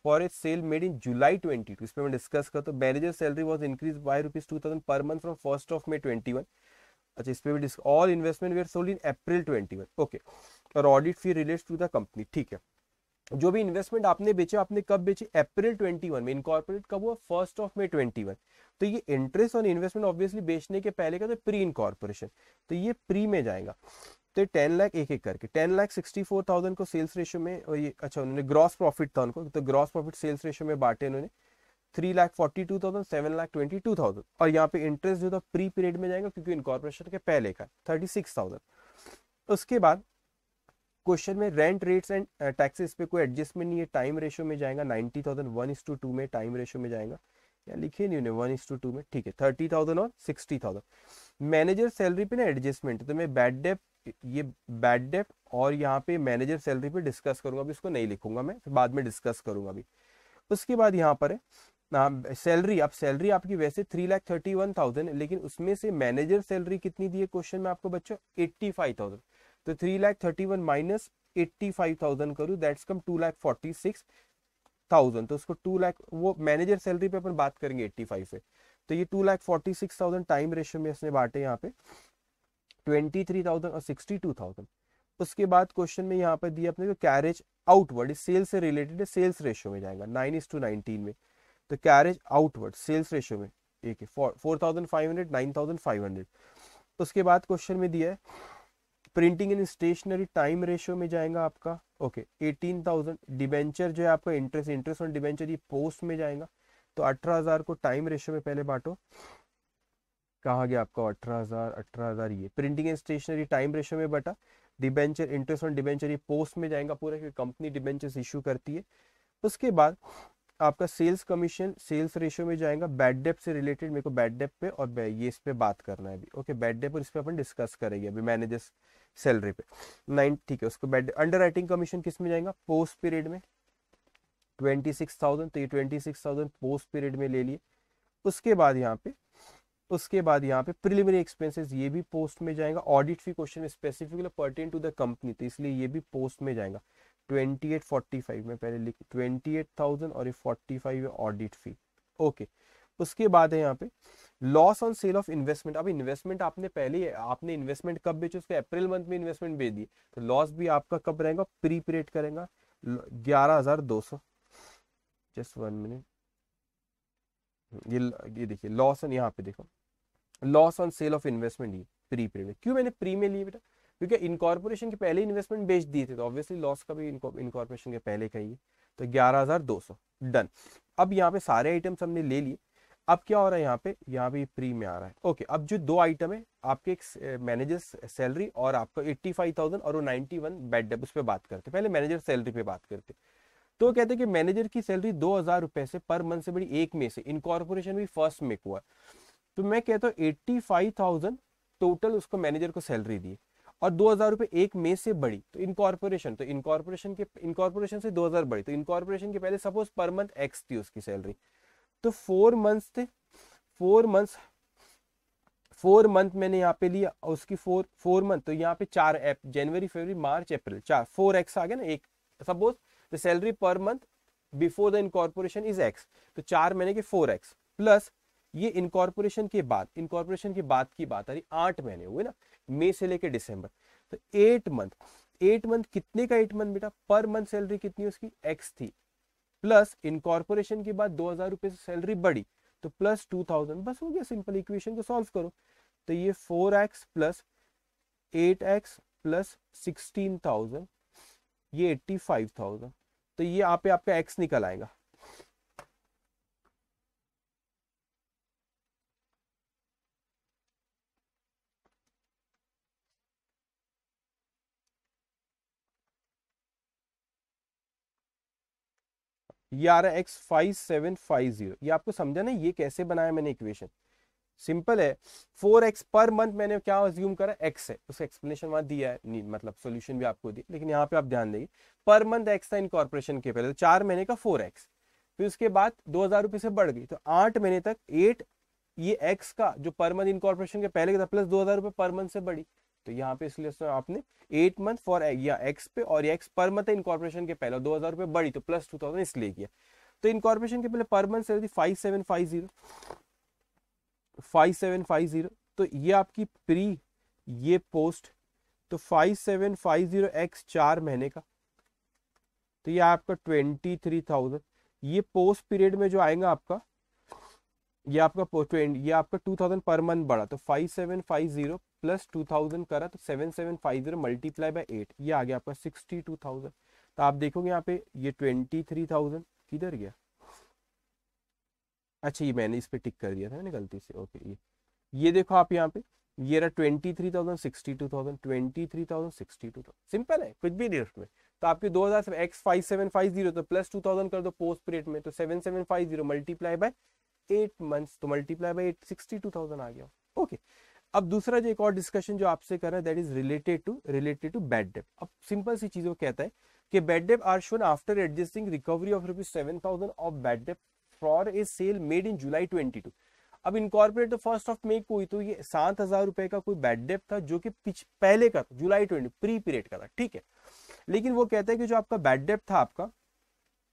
for a sale made in July 22। इसमें मैं डिस्कस करता हूँ। Manager salary was increase by ₹2,000 per month from 1st of May 21। अच्छा, इस पे भी all investment were sold in April 21। Okay, और audit fee relates to the company. ठीक है, जो भी इन्वेस्टमेंट आपने बेचे, आपने कब बेचे? अप्रैल 21 में। इनकॉर्पोरेट कब हुआ? 1st of May 21। तो ये इंटरेस्ट और इन्वेस्टमेंट ऑब्वियसली बेचने के पहले का, तो प्री इनकॉर्पोरेशन, तो ये प्री में जाएगा। तो 10 लाख एक एक करके 10,64,000 को सेल्स रेशियो में, और ये अच्छा उन्होंने ग्रॉस प्रॉफिट था उनको, तो ग्रॉस प्रॉफिट सेल्स रेशियो में बांटे उन्होंने। 3,42,000, 7,22,000, और यहाँ पे इंटरेस्ट जो था प्री पीरियड में जाएगा क्योंकि इनकॉर्पोरेशन के पहले का 36,000। उसके बाद क्वेश्चन में रेंट रेट्स एंड टैक्सेस पे कोई एडजस्टमेंट नहीं है, टाइम रेशियो में जाएगा 90,000 1:2 में टाइम रेशियो में जाएगा, या लिखे नहीं उन्हें 1:2 में। ठीक है, 30,000 और 60,000। मैनेजर सैलरी पे ना एडजस्टमेंट, तो मैं बैड डेट, ये बैड डेट और यहाँ पे मैनेजर सैलरी पे डिस्कस करूंगा, अभी इसको नहीं लिखूंगा मैं, फिर बाद में डिस्कस करूंगा अभी। उसके बाद यहाँ पर है सैलरी। अब सैलरी आपकी वैसे 3,31,000, लेकिन उसमें से मैनेजर सैलरी कितनी दी है क्वेश्चन में आपको बच्चों? 85,000। तो 3,31,000 माइनस 85,000 करूँ, दैट्स कम 2,46,000। तो उसको 2 लाख, वो मैनेजर सैलरी पे अपन बात करेंगे 85 से, तो ये 2,46,000 टाइम रेशियो में इसने बांटे यहाँ पे 23,000 और 62,000। उसके बाद क्वेश्चन में यहाँ पर दिया अपने को कैरेज आउटवर्ड, सेल्स से रिलेटेड है, सेल्स रेशियो में जाएगा 9:19 में। तो कैरेज आउटवर्ड सेल्स रेशियो में एक है 4,500 9,500। उसके बाद क्वेश्चन में दिया है printing and stationery time ratio में जाएगा आपका, ओके 18,000। डिबेंचर जो है आपका इंटरेस्ट ऑन डिबेंचर, ये पोस्ट में जाएगा। तो 18,000 को टाइम रेशियो में पहले बांटो, कहा गया आपका 18,000 ये printing and stationery time ratio में बटा, डिबेंचर इंटरेस्ट ऑन डिबेंचर ये पोस्ट में जाएगा पूरा, क्योंकि कंपनी डिबेंचर्स इशू करती है। उसके बाद आपका सेल्स कमीशन सेल्स रेशियो में जाएगा। बैड डेट से रिलेटेड मेरे को बैड डेट पे और ये इस पे बात करना है अभी, ओके बैड डेट और इस पे अपन डिस्कस करेंगे अभी मैनेजर्स सैलरी पे 9। ठीक है, उसको बैड अंडर राइटिंग कमीशन किस में जाएगा? पोस्ट पीरियड में 26,000, तो ये 26,000 पोस्ट पीरियड में ले लिए। उसके बाद यहाँ पे प्रिलिमिनरी एक्सपेंसेस, ये भी पोस्ट में जाएगा। Audit fee question specifically pertain to the company, तो इसलिए ये भी पोस्ट में जाएगा 2845 में पहले लिख 28,000 और ये 45 है ऑडिट फी। ओके, उसके बाद है यहाँ पे loss on sale of investment. अब इन्वेस्टमेंट आपने पहले, आपने इन्वेस्टमेंट कब बेचे? उसके अप्रैल मंथ में इन्वेस्टमेंट बेच दी, तो लॉस भी आपका कब रहेगा? प्री पीरियड करेगा 11,200। जस्ट 1 मिनट, ये देखिए लॉस ऑन, यहाँ पे देखो loss on sale of investment, ये प्री पीरियड में। क्यों मैंने प्री में लिए बेटा? क्योंकि इनकॉर्पोरेशन के पहले इन्वेस्टमेंट बेच दिए थे, तो ऑब्वियसली लॉस का भी इनकॉर्पोरेशन के पहले का ही है। तो 11,200 डन। अब यहाँ पे सारे आइटम्स हमने ले लिए। अब क्या हो रहा है यहाँ पे प्री में आ रहा है। ओके, अब जो दो आइटम है आपके, एक मैनेजर सैलरी और आपका 85,000 और वो 91 बेड डेप, उस पर बात करते। पहले मैनेजर सैलरी पे बात करते। तो कहते हैं कि मैनेजर की सैलरी 2,000 रुपए से पर मंथ से बड़ी एक में से, इनकॉर्पोरेशन भी फर्स्ट में हुआ। तो मैं कहता हूँ 85,000 टोटल उसको मैनेजर को सैलरी दी और 2,000 रुपए एक में से बड़ी, तो इनकॉर्पोरेशन से 2,000 बड़ी, तो इनकॉर्पोरेशन के पहले सपोज पर मंथ एक्स थी उसकी सैलरी, तो 4 मंथ्स थे, 4 मंथ मैंने यहाँ पे लिया और उसकी 4 मंथ, तो यहाँ पे 4 जनवरी फरवरी मार्च अप्रैल 4 4x आ गया ना। एक suppose the salary per month before the incorporation is x, तो 4 महीने के 4x प्लस ये इनकॉर्पोरेशन के बाद की बात आ रही 8 महीने हुए ना, मई से लेके दिसंबर, तो 8 मंथ कितने का 8 मंथ बेटा? पर मंथ सैलरी कितनी उसकी x थी, प्लस इनकॉर्पोरेशन के बाद 2,000 रुपए से सैलरी बढ़ी, तो प्लस 2,000। बस हो गया, सिंपल इक्वेशन को सॉल्व करो। तो ये 4x प्लस 8x प्लस 16,000, ये 85,000, तो ये यहाँ पे आपका एक्स निकल आएगा। ये आ रहा है एक्स 5750। ये आपको समझा ना ये कैसे बनाया मैंने इक्वेशन? सिंपल है। 4x पर मंथ मैंने क्या अज्यूम करा, x है, उसका एक्सप्लेनेशन वहां दिया है, नहीं मतलब सॉल्यूशन भी आपको दिया, लेकिन यहाँ पे आप ध्यान देंगे पर मंथ x था इनकॉर्पोरेशन के पहले, तो 4 महीने का 4x, फिर उसके बाद 2,000 रुपये से बढ़ गई, तो 8 महीने तक 8, ये x का जो पर मंथ इनकॉर्पोरेशन के पहले का था प्लस 2,000 रुपये पर मंथ से बढ़ी, तो यहाँ पे इसलिए आपने 8 मंथ फॉर या x पे, और x पर मंथ इनकॉर्पोरेशन के पहले 2,000 रुपये बढ़ी तो प्लस 2,000 इसलिए किया। तो इनकॉर्पोरेशन के पहले पर मंथ से 5750, तो ये आपकी प्री, ये पोस्ट, तो 5750x 4 महीने का, तो ये आपका 23,000। ये पोस्ट पीरियड में जो आएगा आपका, ये आपका 2,000 पर मंथ बढ़ा, तो 5750 प्लस 2,000 करा तो 7750 मल्टीप्लाई बाय 8, ये आ गया आपका 62,000। तो आप देखोगे यहाँ पे ये 23,000 किधर गया, अच्छा ये मैंने इस पे टिक कर दिया था मैंने गलती से, ओके ये देखो आप यहाँ पे, ये रहा 23,000 62,000 23,000 62,000, सिंपल है, कुछ भी नहीं उसमें। तो आपके 2,000 से एक्स 5750 तो प्लस 2,000 कर दो पोस्ट पीरियड में, तो 7750 मल्टीप्लाई बाय 8 मंथ्स, तो मल्टीप्लाई बाय 8 62,000 आ गया। ओके, अब दूसरा जो एक और डिस्कशन जो आपसे कर रहा है that is related to bad debt. अब सिंपल सी चीजों कहता है कि bad debt are shown after adjusting recovery of ₹7,000 of bad debt for a sale made in July 22। अब इनकॉर्पोरेट तो 1 मई को हुई, तो ये 7,000 रुपए का कोई बैड डेट था जो कि पहले का था, जुलाई 20 प्री पीरियड का था, ठीक है। लेकिन वो कहता है कि जो आपका बैड डेट था आपका,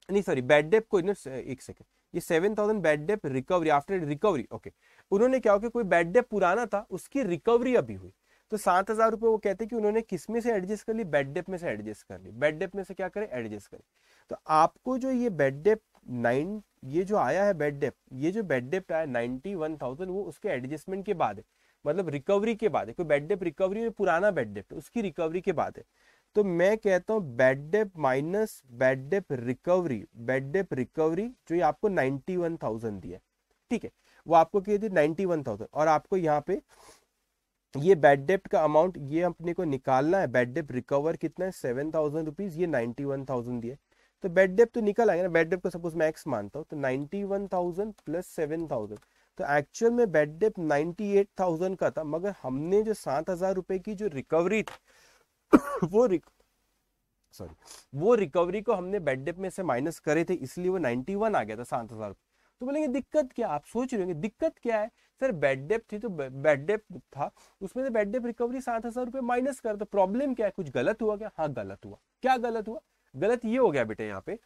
नहीं सॉरी बैड डेट को, एक सेकंड, ये 7,000 bad debt recovery after recovery, okay. उन्होंने क्या हो कि कोई बैड डेट पुराना था उसकी रिकवरी अभी हुई, तो 7,000 रुपए वो कहते हैं कि उन्होंने किस में से एडजस्ट कर ली, बैड डेट में से एडजस्ट कर ली, बैड डेट में से क्या करें, एडजस्ट करें। तो आपको जो ये बैड डेट 9, ये जो आया है बैड डेट, ये जो बैड डेट आया 91,000, वो उसके एडजस्टमेंट के बाद है, मतलब रिकवरी के बाद है। कोई बैड डेट रिकवरी में पुराना बैड डेट उसकी रिकवरी के बाद है। तो मैं कहता हूं bad debt minus bad debt recovery, bad debt recovery जो ये आपको 91,000 दिया, ठीक है, वो आपको कह दी 91,000, और आपको यहाँ पे ये बैड डेट का अमाउंट ये अपने को निकालना है, बैड डेट रिकवर कितना है 7,000 रुपीज, ये 91,000 दिए, तो बैड डेट तो निकल आएगा ना, बैड डेट को सपोज मैं एक्स मानता हूँ, तो 91,000 प्लस 7,000, तो एक्चुअल में बैड डेट 98,000 का था, मगर हमने जो 7,000 रुपए की जो रिकवरी थी वो रिकवरी को हमने बैड डेट में से माइनस करे थे, इसलिए वो 91 आ गया था 7,000। तो बोलेंगे दिक्कत क्या, आप सोच रहे होंगे दिक्कत क्या है सर, बैड डेट थी तो बैड डेट था, उसमें से बैड डेट रिकवरी 7,000 रुपए माइनस कर, तो प्रॉब्लम क्या है, कुछ गलत हुआ क्या? हाँ गलत हुआ। क्या गलत हुआ? गलत ये हो गया बेटे यहाँ पे,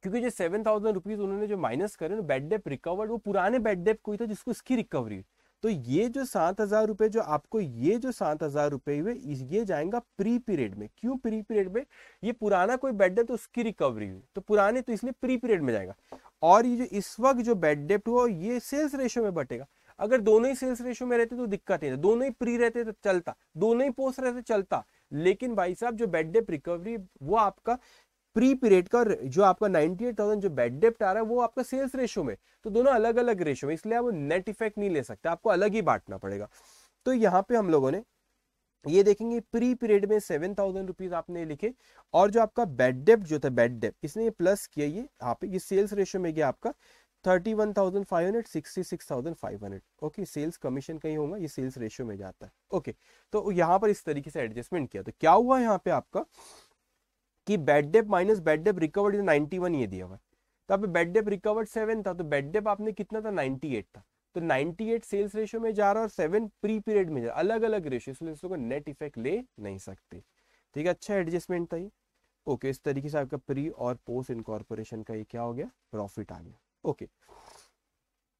क्योंकि जो 7,000 रुपीज उन्होंने जो माइनस करे ना बैड डेट रिकवर्ड, वो पुराने बैड डेट कोई था जिसको इसकी रिकवरी हुई, तो ये जो 7,000 रुपए जो आपको, ये जो 7,000 रुपए हुए ये जाएगा प्री पीरियड में। क्यों प्री पीरियड में? ये पुराना कोई बैड डेट तो उसकी रिकवरी हुई, तो पुराने तो इसलिए प्री पीरियड में जाएगा। और ये जो इस वक्त जो बैड डेट हुआ ये सेल्स रेशियो में बटेगा। अगर दोनों ही सेल्स रेशियो में रहते तो दिक्कत नहीं था, दोनों ही प्री रहते तो चलता, दोनों ही पोस्ट रहते चलता। लेकिन भाई साहब जो बैड डेट रिकवरी वो आपका प्री पीरियड का, जो आपका 98,000 जो बैड डेट आ रहा है वो आपका सेल्स रेशियो में, तो दोनों अलग अलग रेशियो में, इसलिए आप नेट इफेक्ट नहीं ले सकते, आपको अलग ही बांटना पड़ेगा। तो यहाँ पे हम लोगों ने ये देखेंगे प्री पीरियड में 7,000 रुपीज आपने लिखे, और जो आपका बैड डेट जो था बैड डेट इसने ये प्लस किया, ये यहाँ पे ये सेल्स रेशियो में गया आपका 31,500 66,500। ओके, सेल्स कमीशन कहीं होगा, ये सेल्स रेशियो में जाता है। ओके, तो यहाँ पर इस तरीके से एडजस्टमेंट किया, तो क्या हुआ यहाँ पे आपका कि bad date minus bad debt recovered 91 ये दिया हुआ है, तो आप बैड डेट रिकवर्ड 7 था, तो बैड डेट आपने कितना था 98 था, तो 98 सेल्स रेशियो में जा रहा है और 7 प्री पीरियड में जा रहा है, अलग अलग रेशियो, इसलिए इसको नेट इफेक्ट ले नहीं सकते। ठीक है, अच्छा एडजस्टमेंट था ये। ओके, इस तरीके से आपका प्री और पोस्ट इनकॉर्पोरेशन का ये क्या हो गया, प्रॉफिट आ गया। ओके,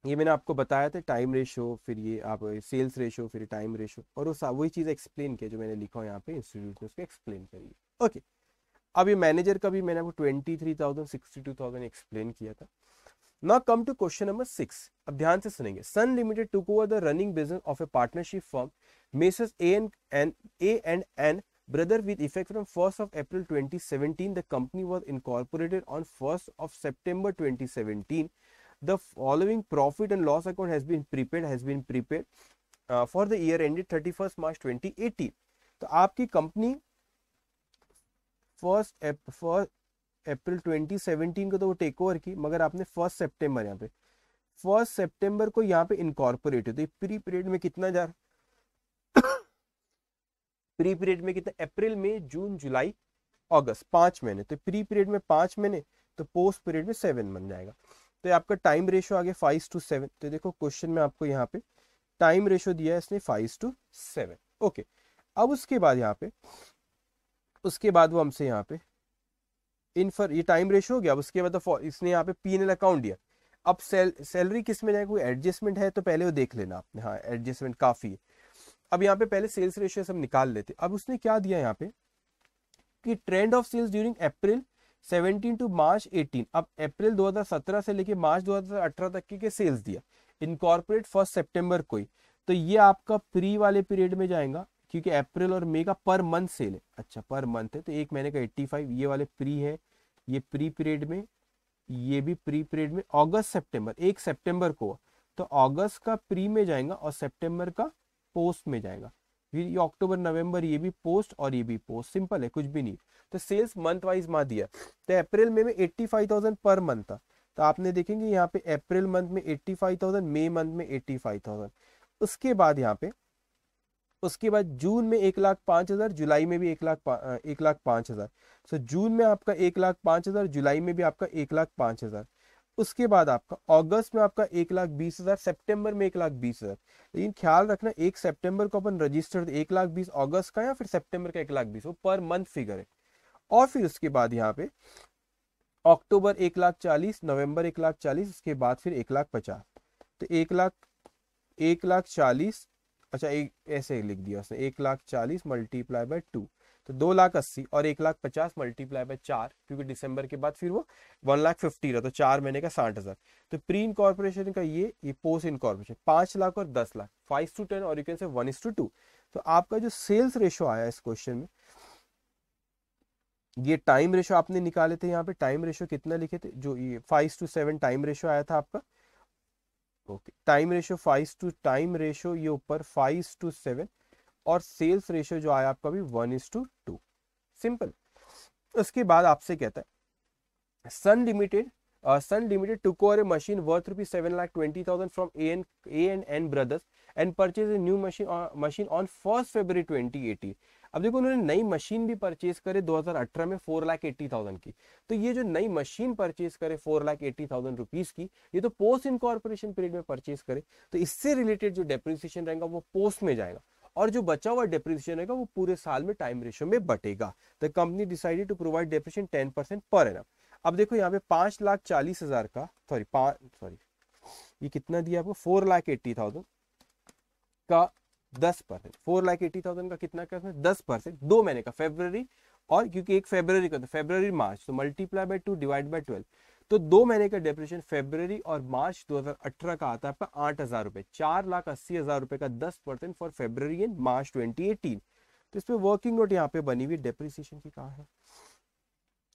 ये मैंने आपको बताया था टाइम रेशियो, फिर ये आप सेल्स रेशियो, फिर टाइम रेशियो, और वही चीज एक्सप्लेन किया जो मैंने लिखा हो यहाँ पे इंस्टीट्यूट में, उसको एक्सप्लेन करिए। ओके, अब ये मैनेजर का भी मैंने आपको 23,000 62,000 एक्सप्लेन किया था। Now come to question number 6। अब ध्यान से सुनेंगे। Sun limited took over the running business of a partnership firm messrs A and N Brother, with effect from 1st of April 2017, the company was incorporated on 1st of September 2017. The following profit and loss account has been prepared for the year ended 31st March 2018. तो आपकी company 1 अप्रैल 2017 को तो वो take over की, मगर आपने 1 सितंबर यहाँ पे 1 सितंबर को यहाँ पे इनकॉर्पोरेट हो, तो प्री पीरियड में कितना जा रहा, प्री पीरियड में कितना, अप्रैल में जून जुलाई अगस्त 5 महीने, तो प्री पीरियड में 5 महीने, तो पोस्ट पीरियड में 7 बन जाएगा। तो ये आपका टाइम रेशियो आ गया 5:7। तो देखो क्वेश्चन में आपको यहाँ पे टाइम रेशियो दिया है इसने 5:7। ओके, अब उसके बाद यहाँ पे वो हमसे यहाँ पे ये टाइम रेशियो हो गया। अब उसके बाद इसने यहाँ पे P&L अकाउंट दिया। अब सैलरी किस में जाएगा, कोई एडजस्टमेंट है तो पहले वो देख लेना आपने, हाँ एडजस्टमेंट काफी है। अब यहाँ पे पहले सेल्स रेशियो सब निकाल लेते। अब उसने क्या दिया यहाँ पे कि trend of sales during April 17 to March 18। अब अप्रैल 2017 से लेके मार्च 2018 तक के सेल्स दिया, इनकॉर्पोरेट 1 सितंबर को ही। तो ये आपका प्री वाले पीरियड में जाएगा, क्योंकि अप्रैल और मई का पर मंथ सेल है। अच्छा, पर मंथ है तो एक महीने का 85, ये वाले प्री है, ये प्री पीरियड में, ये भी प्री पीरियड में। अगस्त सितंबर 1 सितंबर को, तो अगस्त का प्री में जाएगा और सितंबर का पोस्ट में जाएगा। फिर ये अक्टूबर नवंबर, ये भी पोस्ट और ये भी पोस्ट, सिंपल है, कुछ भी नहीं। तो सेल्स मंथ वाइज माँ दिया। तो अप्रैल में 85,000 पर मंथ था, तो आपने देखेंगे यहाँ पे अप्रैल मंथ में 85,000, मई मंथ में 85,000। उसके बाद यहाँ पे जून में 1,05,000, जुलाई में भी 1,05,000। सो जून में आपका 1,05,000, जुलाई में भी आपका 1,05,000। उसके बाद आपका अगस्त में आपका 1,20,000, सितंबर में 1,20,000। लेकिन ख्याल रखना 1 सितंबर को अपन रजिस्टर्ड 1,20,000 अगस्त का या फिर सितंबर का 1,20,000, वो पर मंथ फिगर है। और फिर उसके बाद यहाँ पे अक्टूबर 1,40,000, नवंबर 1,40,000, उसके बाद फिर 1,50,000। तो 1,40,000, अच्छा एक ऐसे लिख दिया उसने, 1,40,000 मल्टीप्लाई बाय 2, तो 2,80,000 और 1,50,000 मल्टीप्लाई बाय 4, क्योंकि दिसंबर के बाद फिर वो 1,50,000 रहा, तो 4 महीने का 60,000। तो प्री इनकॉर्पोरेशन का ये पोस्ट इनकॉर्पोरेशन 5 लाख और 10 लाख, 5:10 और यू कैन से 1:2। तो आपका जो सेल्स रेशो आया इस क्वेश्चन में, ये टाइम रेशो आपने निकाले थे, यहाँ पे टाइम रेशो कितना लिखे थे, जो ये 5:7 टाइम रेशो आया था आपका। ओके, टाइम रेशो ये ऊपर 5:7 और सेल्स रेशियो जो आया आपका भी 1:2, सिंपल। उसके बाद आपसे कहता है Sun limited took over a machine worth ₹7,20,000 from A&N brothers and purchase a new machine on 1 February 2018। अब देखो उन्होंने नई मशीन भी परचेज करे 2018 में 4,80,000 की। तो ये जो नई मशीन परचेज करे 4,80,000 रुपीज की, ये तो पोस्ट इनकॉर्पोरेशन पीरियड में परचेज करे, तो इससे रिलेटेड जो डेप्रिसिएशन रहेगा वो पोस्ट में जाएगा, और जो बचा हुआ डेप्रिसिएशन रहेगा वो पूरे साल में टाइम रेशियो में बटेगा। The company decided to provide depreciation 10% per annum. अब देखो यहाँ पे 5,40,000 का ये कितना दिया आपको, 4,80,000 का 10%, 4,80,000 का कितना का 10%, 2 महीने का फेब्रुवरी, और क्योंकि 1 फरवरी का, तो फेब्रुवरी मार्च, तो मल्टीप्लाई बाय 2 डिवाइड बाय 12, तो 2 महीने का डेप्रिसिएशन फेब्रुवरी और मार्च 2018 का आता है आपका 8,000 रुपए, 4,80,000 रुपए का 10% फॉर फेब्रुवरी एंड मार्च 2018। तो इसमें वर्किंग नोट यहाँ पे बनी हुई डेप्रिसिएशन की कहाँ है,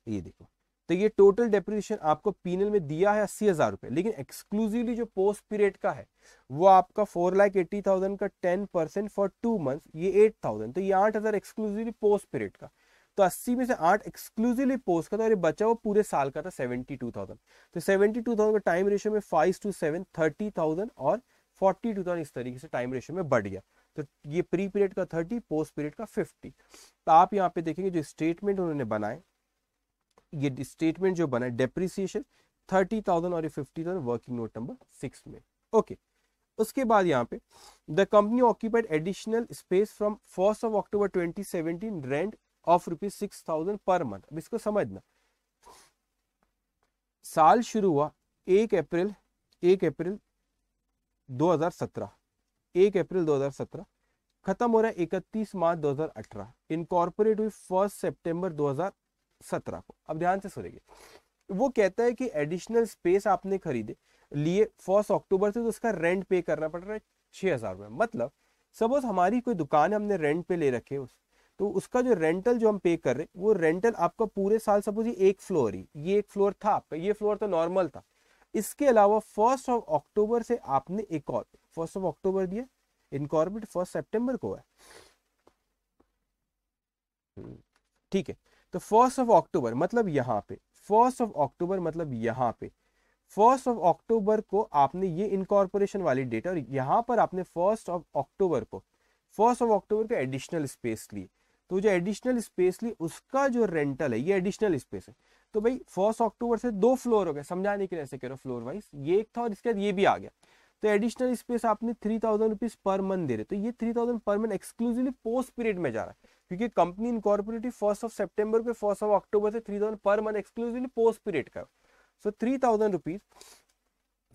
ये देखो। तो ये टोटल डेप्रिसिएशन आपको P&L में दिया है 80,000 रुपए, लेकिन एक्सक्लूसिवली जो पोस्ट पीरियड का है वो आपका 4,80,000 का 10% फॉर 2 मंथ्स, ये 8,000, तो ये 8,000 एक्सक्लूसिवली पोस्ट पीरियड का। तो 80 में से 8 एक्सक्लूसिवली पोस्ट का, तो ये बचा वो पूरे साल का था 72,000। तो 72,000 का टाइम रेशियो में 5:7 30,000 और 42,000 इस तरीके से टाइम रेशियो में बढ़ गया। तो ये प्री पीरियड का 30, पोस्ट पीरियड का 50। तो आप यहाँ पे देखेंगे जो स्टेटमेंट उन्होंने बनाए, ये स्टेटमेंट जो बना है डेप्रिसिएशन 30,000 और ये 50,000 वर्किंग नोट नंबर 6 में। ओके, उसके बाद यहाँ पे the company occupied additional space from 1 October 2017 rent of ₹6,000 per month. अब इसको समझना, साल शुरू हुआ 1 अप्रैल 2017, खत्म हो रहा है 31 मार्च 2018, इनकॉर्पोरेट हुई 1 सितंबर 2017 को। अब ध्यान से सुनिए, वो कहता है कि एडिशनल स्पेस आपने खरीदे लिए 1 अक्टूबर से, तो उसका रेंट पे करना पड़ रहा है 6,000 रुपए। मतलब सपोज हमारी कोई दुकान है, हमने रेंट पे ले रखे, तो उसका जो रेंटल जो हम पे कर रहे हैं वो रेंटल आपका पूरे साल, सपोज ये एक फ्लोर ही, ये एक फ्लोर था आपका, ये फ्लोर तो नॉर्मल था। इसके अलावा 1 अक्टूबर से आपने एक और 1 अक्टूबर दिया, इनकॉर्पोरेट 1 सितंबर को है, ठीक है। तो 1 अक्टूबर मतलब यहाँ पे 1 अक्टूबर मतलब यहाँ पे 1 अक्टूबर को आपने ये इनकॉर्पोरेशन वाली डेट, और यहाँ पर आपने 1 अक्टूबर को 1 अक्टूबर का एडिशनल स्पेस ली। तो जो एडिशनल स्पेस ली उसका जो रेंटल है, ये एडिशनल स्पेस है। तो भाई 1 अक्टूबर से 2 फ्लोर हो गए, समझाने के लिए ऐसे करो फ्लोर वाइज, ये एक था और इसके बाद ये भी आ गया। तो एडिशनल स्पेस आपने 3000 रुपीज पर मंथ दे रहे, तो ये 3000 per month exclusively post period में जा रहा है, क्योंकि कंपनी इनकॉर्पोरेटेड 1 सितंबर पे 1 अक्टूबर से 3000 per month exclusively post period का। सो 3000 रुपीज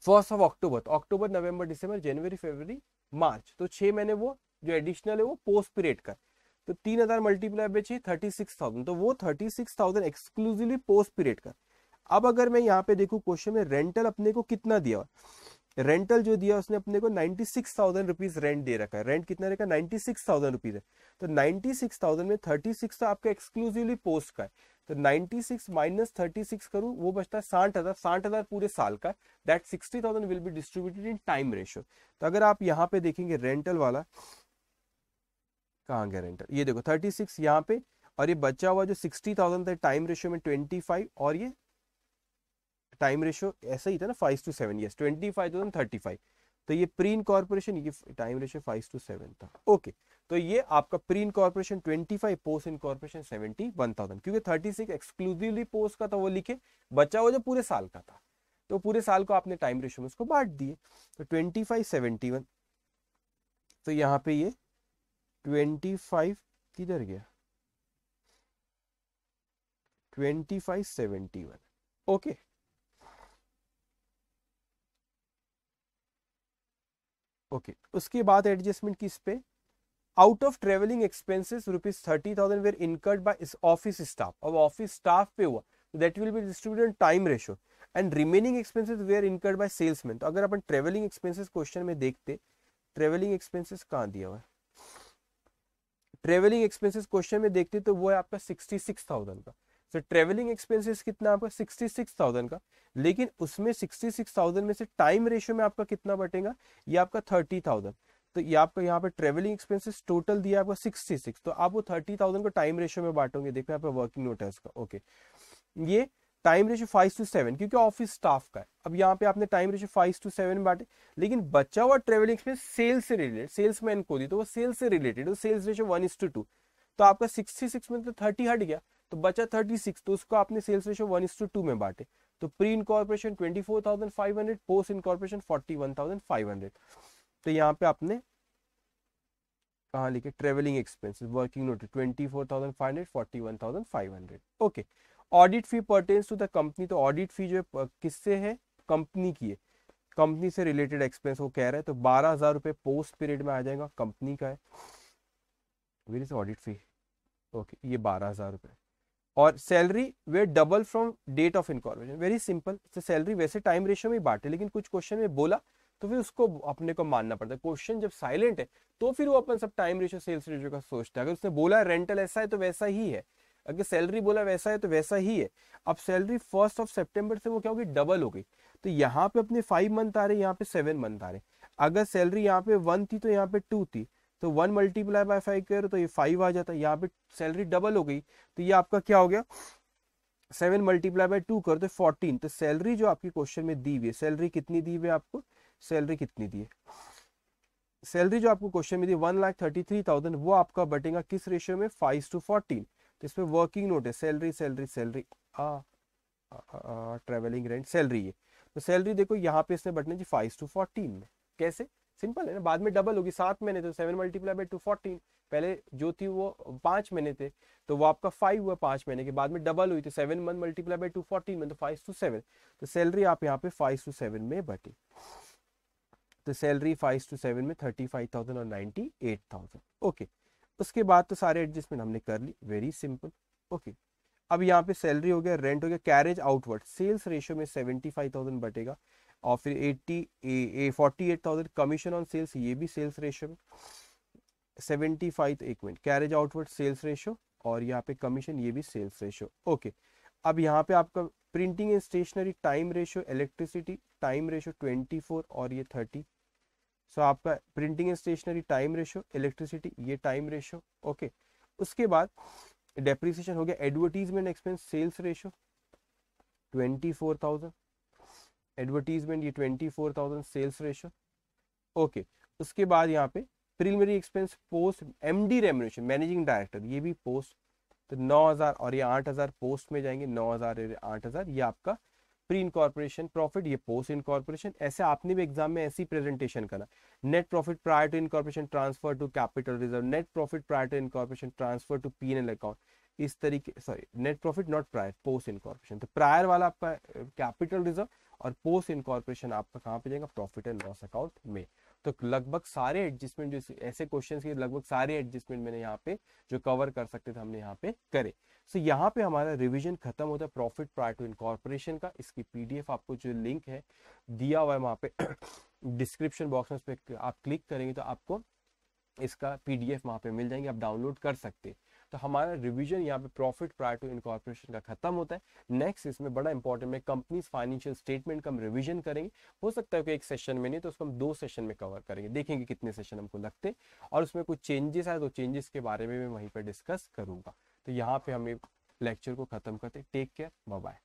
1 अक्टूबर, तो अक्टूबर नवंबर दिसंबर जनवरी फरवरी मार्च, तो 6 महीने वो जो एडिशनल है वो पोस्ट पीरियड का। तो 3000 मल्टीप्लाई बाय 6 36,000, तो वो 36,000 एक्सक्लूसिवली पोस्ट पीरियड का। अब अगर मैं यहाँ पे देखूं क्वेश्चन में रेंटल अपने को कितना दिया, रेंटल जो दिया उसने अपने को 96,000 रुपीज रेंट दे रखा है। रेंट कितना रहेगा, 96,000 रुपीज है। तो 96,000 में 36 तो आपका एक्सक्लूसिवली पोस्ट का है, तो 96 माइनस 36 करूं वो बचता है 60,000। 60,000 पूरे साल का, that 60,000 will be distributed in time ratio. तो अगर आप यहाँ पे देखेंगे रेंटल वाला, कहाँ गया रेंटल, ये देखो 36 यहाँ पे, और ये बचा हुआ जो 60,000 था टाइम रेशियो में 25, और ये टाइम रेशियो ऐसा ही था ना 5:7, यस 25,035। तो ये प्री इनकॉर्पोरेशन, ये टाइम रेशियो 5:7 था, ओके। तो ये आपका प्री इनकॉर्पोरेशन 25, पोस्ट इनकॉर्पोरेशन 71,000, क्योंकि 36 एक्सक्लूसिवली पोस्ट का था वो लिखे, बचा हुआ जो पूरे साल का था, तो पूरे साल को आपने टाइम रेशियो में उसको बांट दिए। तो 2571, तो यहाँ पे ये 25 किधर गया, 2571, ओके। ओके उसके बाद एडजस्टमेंट किस पे, out of travelling expenses ₹30,000 were incurred by office staff. अब ऑफिस स्टाफ पे हुआ, that will be distributed time ratio, and remaining expenses were incurred by salesman. तो अगर अपन ट्रेवलिंग एक्सपेंसेस क्वेश्चन में देखते, ट्रेवलिंग एक्सपेंसेस कहाँ दिया हुआ है, ट्रेवलिंग एक्सपेंसेस क्वेश्चन में देखते तो वो है आपका 66,000 का। तो ट्रेवलिंग एक्सपेंसेस कितना आपका 66,000 का, लेकिन उसमें 66,000 में से टाइम रेशियो में आपका कितना बटेगा, ये आपका 30,000। तो ये आपका यहाँ पे ट्रेवलिंग एक्सपेंसेस टोटल दिया आपका 66, तो आप वो 30,000 को टाइम रेशियो में बांटोगे, देखो यहाँ पे वर्किंग नोट है उसका, ओके। ये टाइम रेशियो 5:7 क्योंकि ऑफिस स्टाफ का है। अब यहाँ पे आपने टाइम रेशियो 5:7 में बांटे, लेकिन बचा हुआ ट्रेवलिंग एक्सपेंस सेल्स से रिलेटेड, सेल्समैन को दी तो वो सेल्स से रिलेटेड, तो सेल्स रेशियो 1:2, तो आपका 66 में तो 30 हट गया, तो बचा 36, तो उसको आपने सेल्स रेशियो 1:2 में बांटे। तो प्री इनकॉर्पोरेशन 24,500, पोस्ट इनकॉर्पोरेशन 41,500। तो यहाँ पे आपने कहाँ लिखे, travelling expenses working note 24,500 41,500, okay. Audit fee pertains to the company, तो ऑडिट फी जो है किससे है, कंपनी की है, कंपनी से रिलेटेड एक्सपेंस वो कह रहा है, तो 12,000 रुपए पोस्ट पीरियड में आ जाएगा, कंपनी का है, where is audit fee, okay ये 12,000 रुपए। और salary were double from date of incorporation, very simple. Salary वैसे टाइम रेशियो में बांटे, लेकिन कुछ क्वेश्चन में बोला तो फिर उसको अपने को मानना पड़ता है। क्वेश्चन जब साइलेंट है तो फिर वो अपन सब टाइम रेशियो सेल्स रेशियो का सोचता है। अगर उसने बोला रेंटल ऐसा है तो वैसा ही है, अगर सैलरी बोला वैसा है तो वैसा ही है। अब सैलरी 1 सितंबर से वो क्या होगी, डबल हो गई, तो यहाँ पे अपने 5 मंथ आ रहे, यहाँ पे 7 मंथ आ रहे। अगर सैलरी यहाँ पे 1 थी तो यहाँ पे 2 थी, तो 1 मल्टीप्लाई बाय 5 करो तो ये 5 आ जाता है। यहाँ पे सैलरी डबल हो गई, तो ये आपका क्या हो गया, 7 मल्टीप्लाई बाय 2 कर तो 14। तो सैलरी जो आपकी क्वेश्चन में दी हुई है, सैलरी कितनी दी हुई है आपको, सैलरी कितनी दी है, सैलरी जो आपको क्वेश्चन में दी 1,33,000, वो आपका बटेगा किस रेशियो में, 5:14। तो इसमें वर्किंग नोट है, salary salary salary travelling rent salary है। तो सैलरी देखो यहाँ पे इसने बटने जी 5:14 में, कैसे, सिंपल है ना, बाद में डबल होगी 7 महीने, तो 7 मल्टीप्लाई बाय 2 14। पहले जो थी वो 5 महीने थे, तो वो आपका 5 हुआ 5 महीने के बाद में डबल हुई, तो 7 मंथ मल्टीप्लाई बाय 2 14 में, तो 5:7। तो सैलरी आप यहाँ पे 5:7 में बटी, तो सैलरी 5:7 में 35,000 और 98,000, ओके। उसके बाद तो सारे एडजस्टमेंट हमने कर ली, वेरी सिंपल, ओके। अब यहाँ पे सैलरी हो गया, रेंट हो गया, कैरेज आउटवर्ड सेल्स रेशियो में 75,000 बटेगा, और फिर 48,000 कमीशन ऑन सेल्स, ये भी सेल्स रेशियो में 75, एक minute, carriage outward sales ratio, और यहाँ पे कमीशन, ये भी सेल्स रेशो। ओके, अब यहाँ पे आपका printing and stationery time ratio, electricity time ratio 24 और ये 30। सो आपका printing and stationery time ratio, electricity ये टाइम रेशो। ओके, उसके बाद डेप्रिसिएशन हो गया। Advertisement expense sales ratio 24,000, advertisement ये 24,000 सेल्स रेशो। ओके, उसके बाद यहाँ पे preliminary expense post MD remuneration managing director, ये भी पोस्ट, तो 9,000 और ये 8,000 पोस्ट में जाएंगे, 9,000 और 8,000 ये आपका प्री इनकॉर्पोरेशन प्रॉफिट, ये पोस्ट इनकॉर्पोरेशन। ऐसे आपने भी एग्जाम में ऐसी प्रेजेंटेशन करना। Net profit prior to incorporation transfer to capital reserve, net profit prior to incorporation transfer to PNL account, इस तरीके, sorry net profit not prior, post incorporation. तो प्रायर वाला आपका कैपिटल रिजर्व और पोस्ट इनकॉर्पोरेशन आपका कहाँ पे जाएगा, प्रॉफिट एंड लॉस अकाउंट में। तो लगभग सारे एडजस्टमेंट, जो ऐसे क्वेश्चंस के लगभग सारे एडजस्टमेंट मैंने यहाँ पे जो कवर कर सकते थे हमने यहाँ पे करे। सो यहाँ पे हमारा रिवीजन खत्म होता है प्रॉफिट प्रायर टू इनकॉर्पोरेशन का। इसकी पीडीएफ आपको जो लिंक है दिया हुआ है वहाँ पे डिस्क्रिप्शन बॉक्स में, उस पर आप क्लिक करेंगे तो आपको इसका पीडीएफ वहाँ पे मिल जाएंगे, आप डाउनलोड कर सकते हैं। तो हमारा रिवीजन यहाँ पे प्रॉफिट प्रायर टू इनकॉर्पोरेशन का खत्म होता है। नेक्स्ट इसमें बड़ा इंपॉर्टेंट है कंपनीज फाइनेंशियल स्टेटमेंट का हम रिवीजन करेंगे। हो सकता है कि एक सेशन में नहीं तो उसको हम 2 सेशन में कवर करेंगे, देखेंगे कितने सेशन हमको लगते, और उसमें कुछ चेंजेस आए तो चेंजेस के बारे में मैं वहीं पर डिस्कस करूंगा। तो यहाँ पे हम लेक्चर को खत्म करते, टेक केयर, बाय बाय।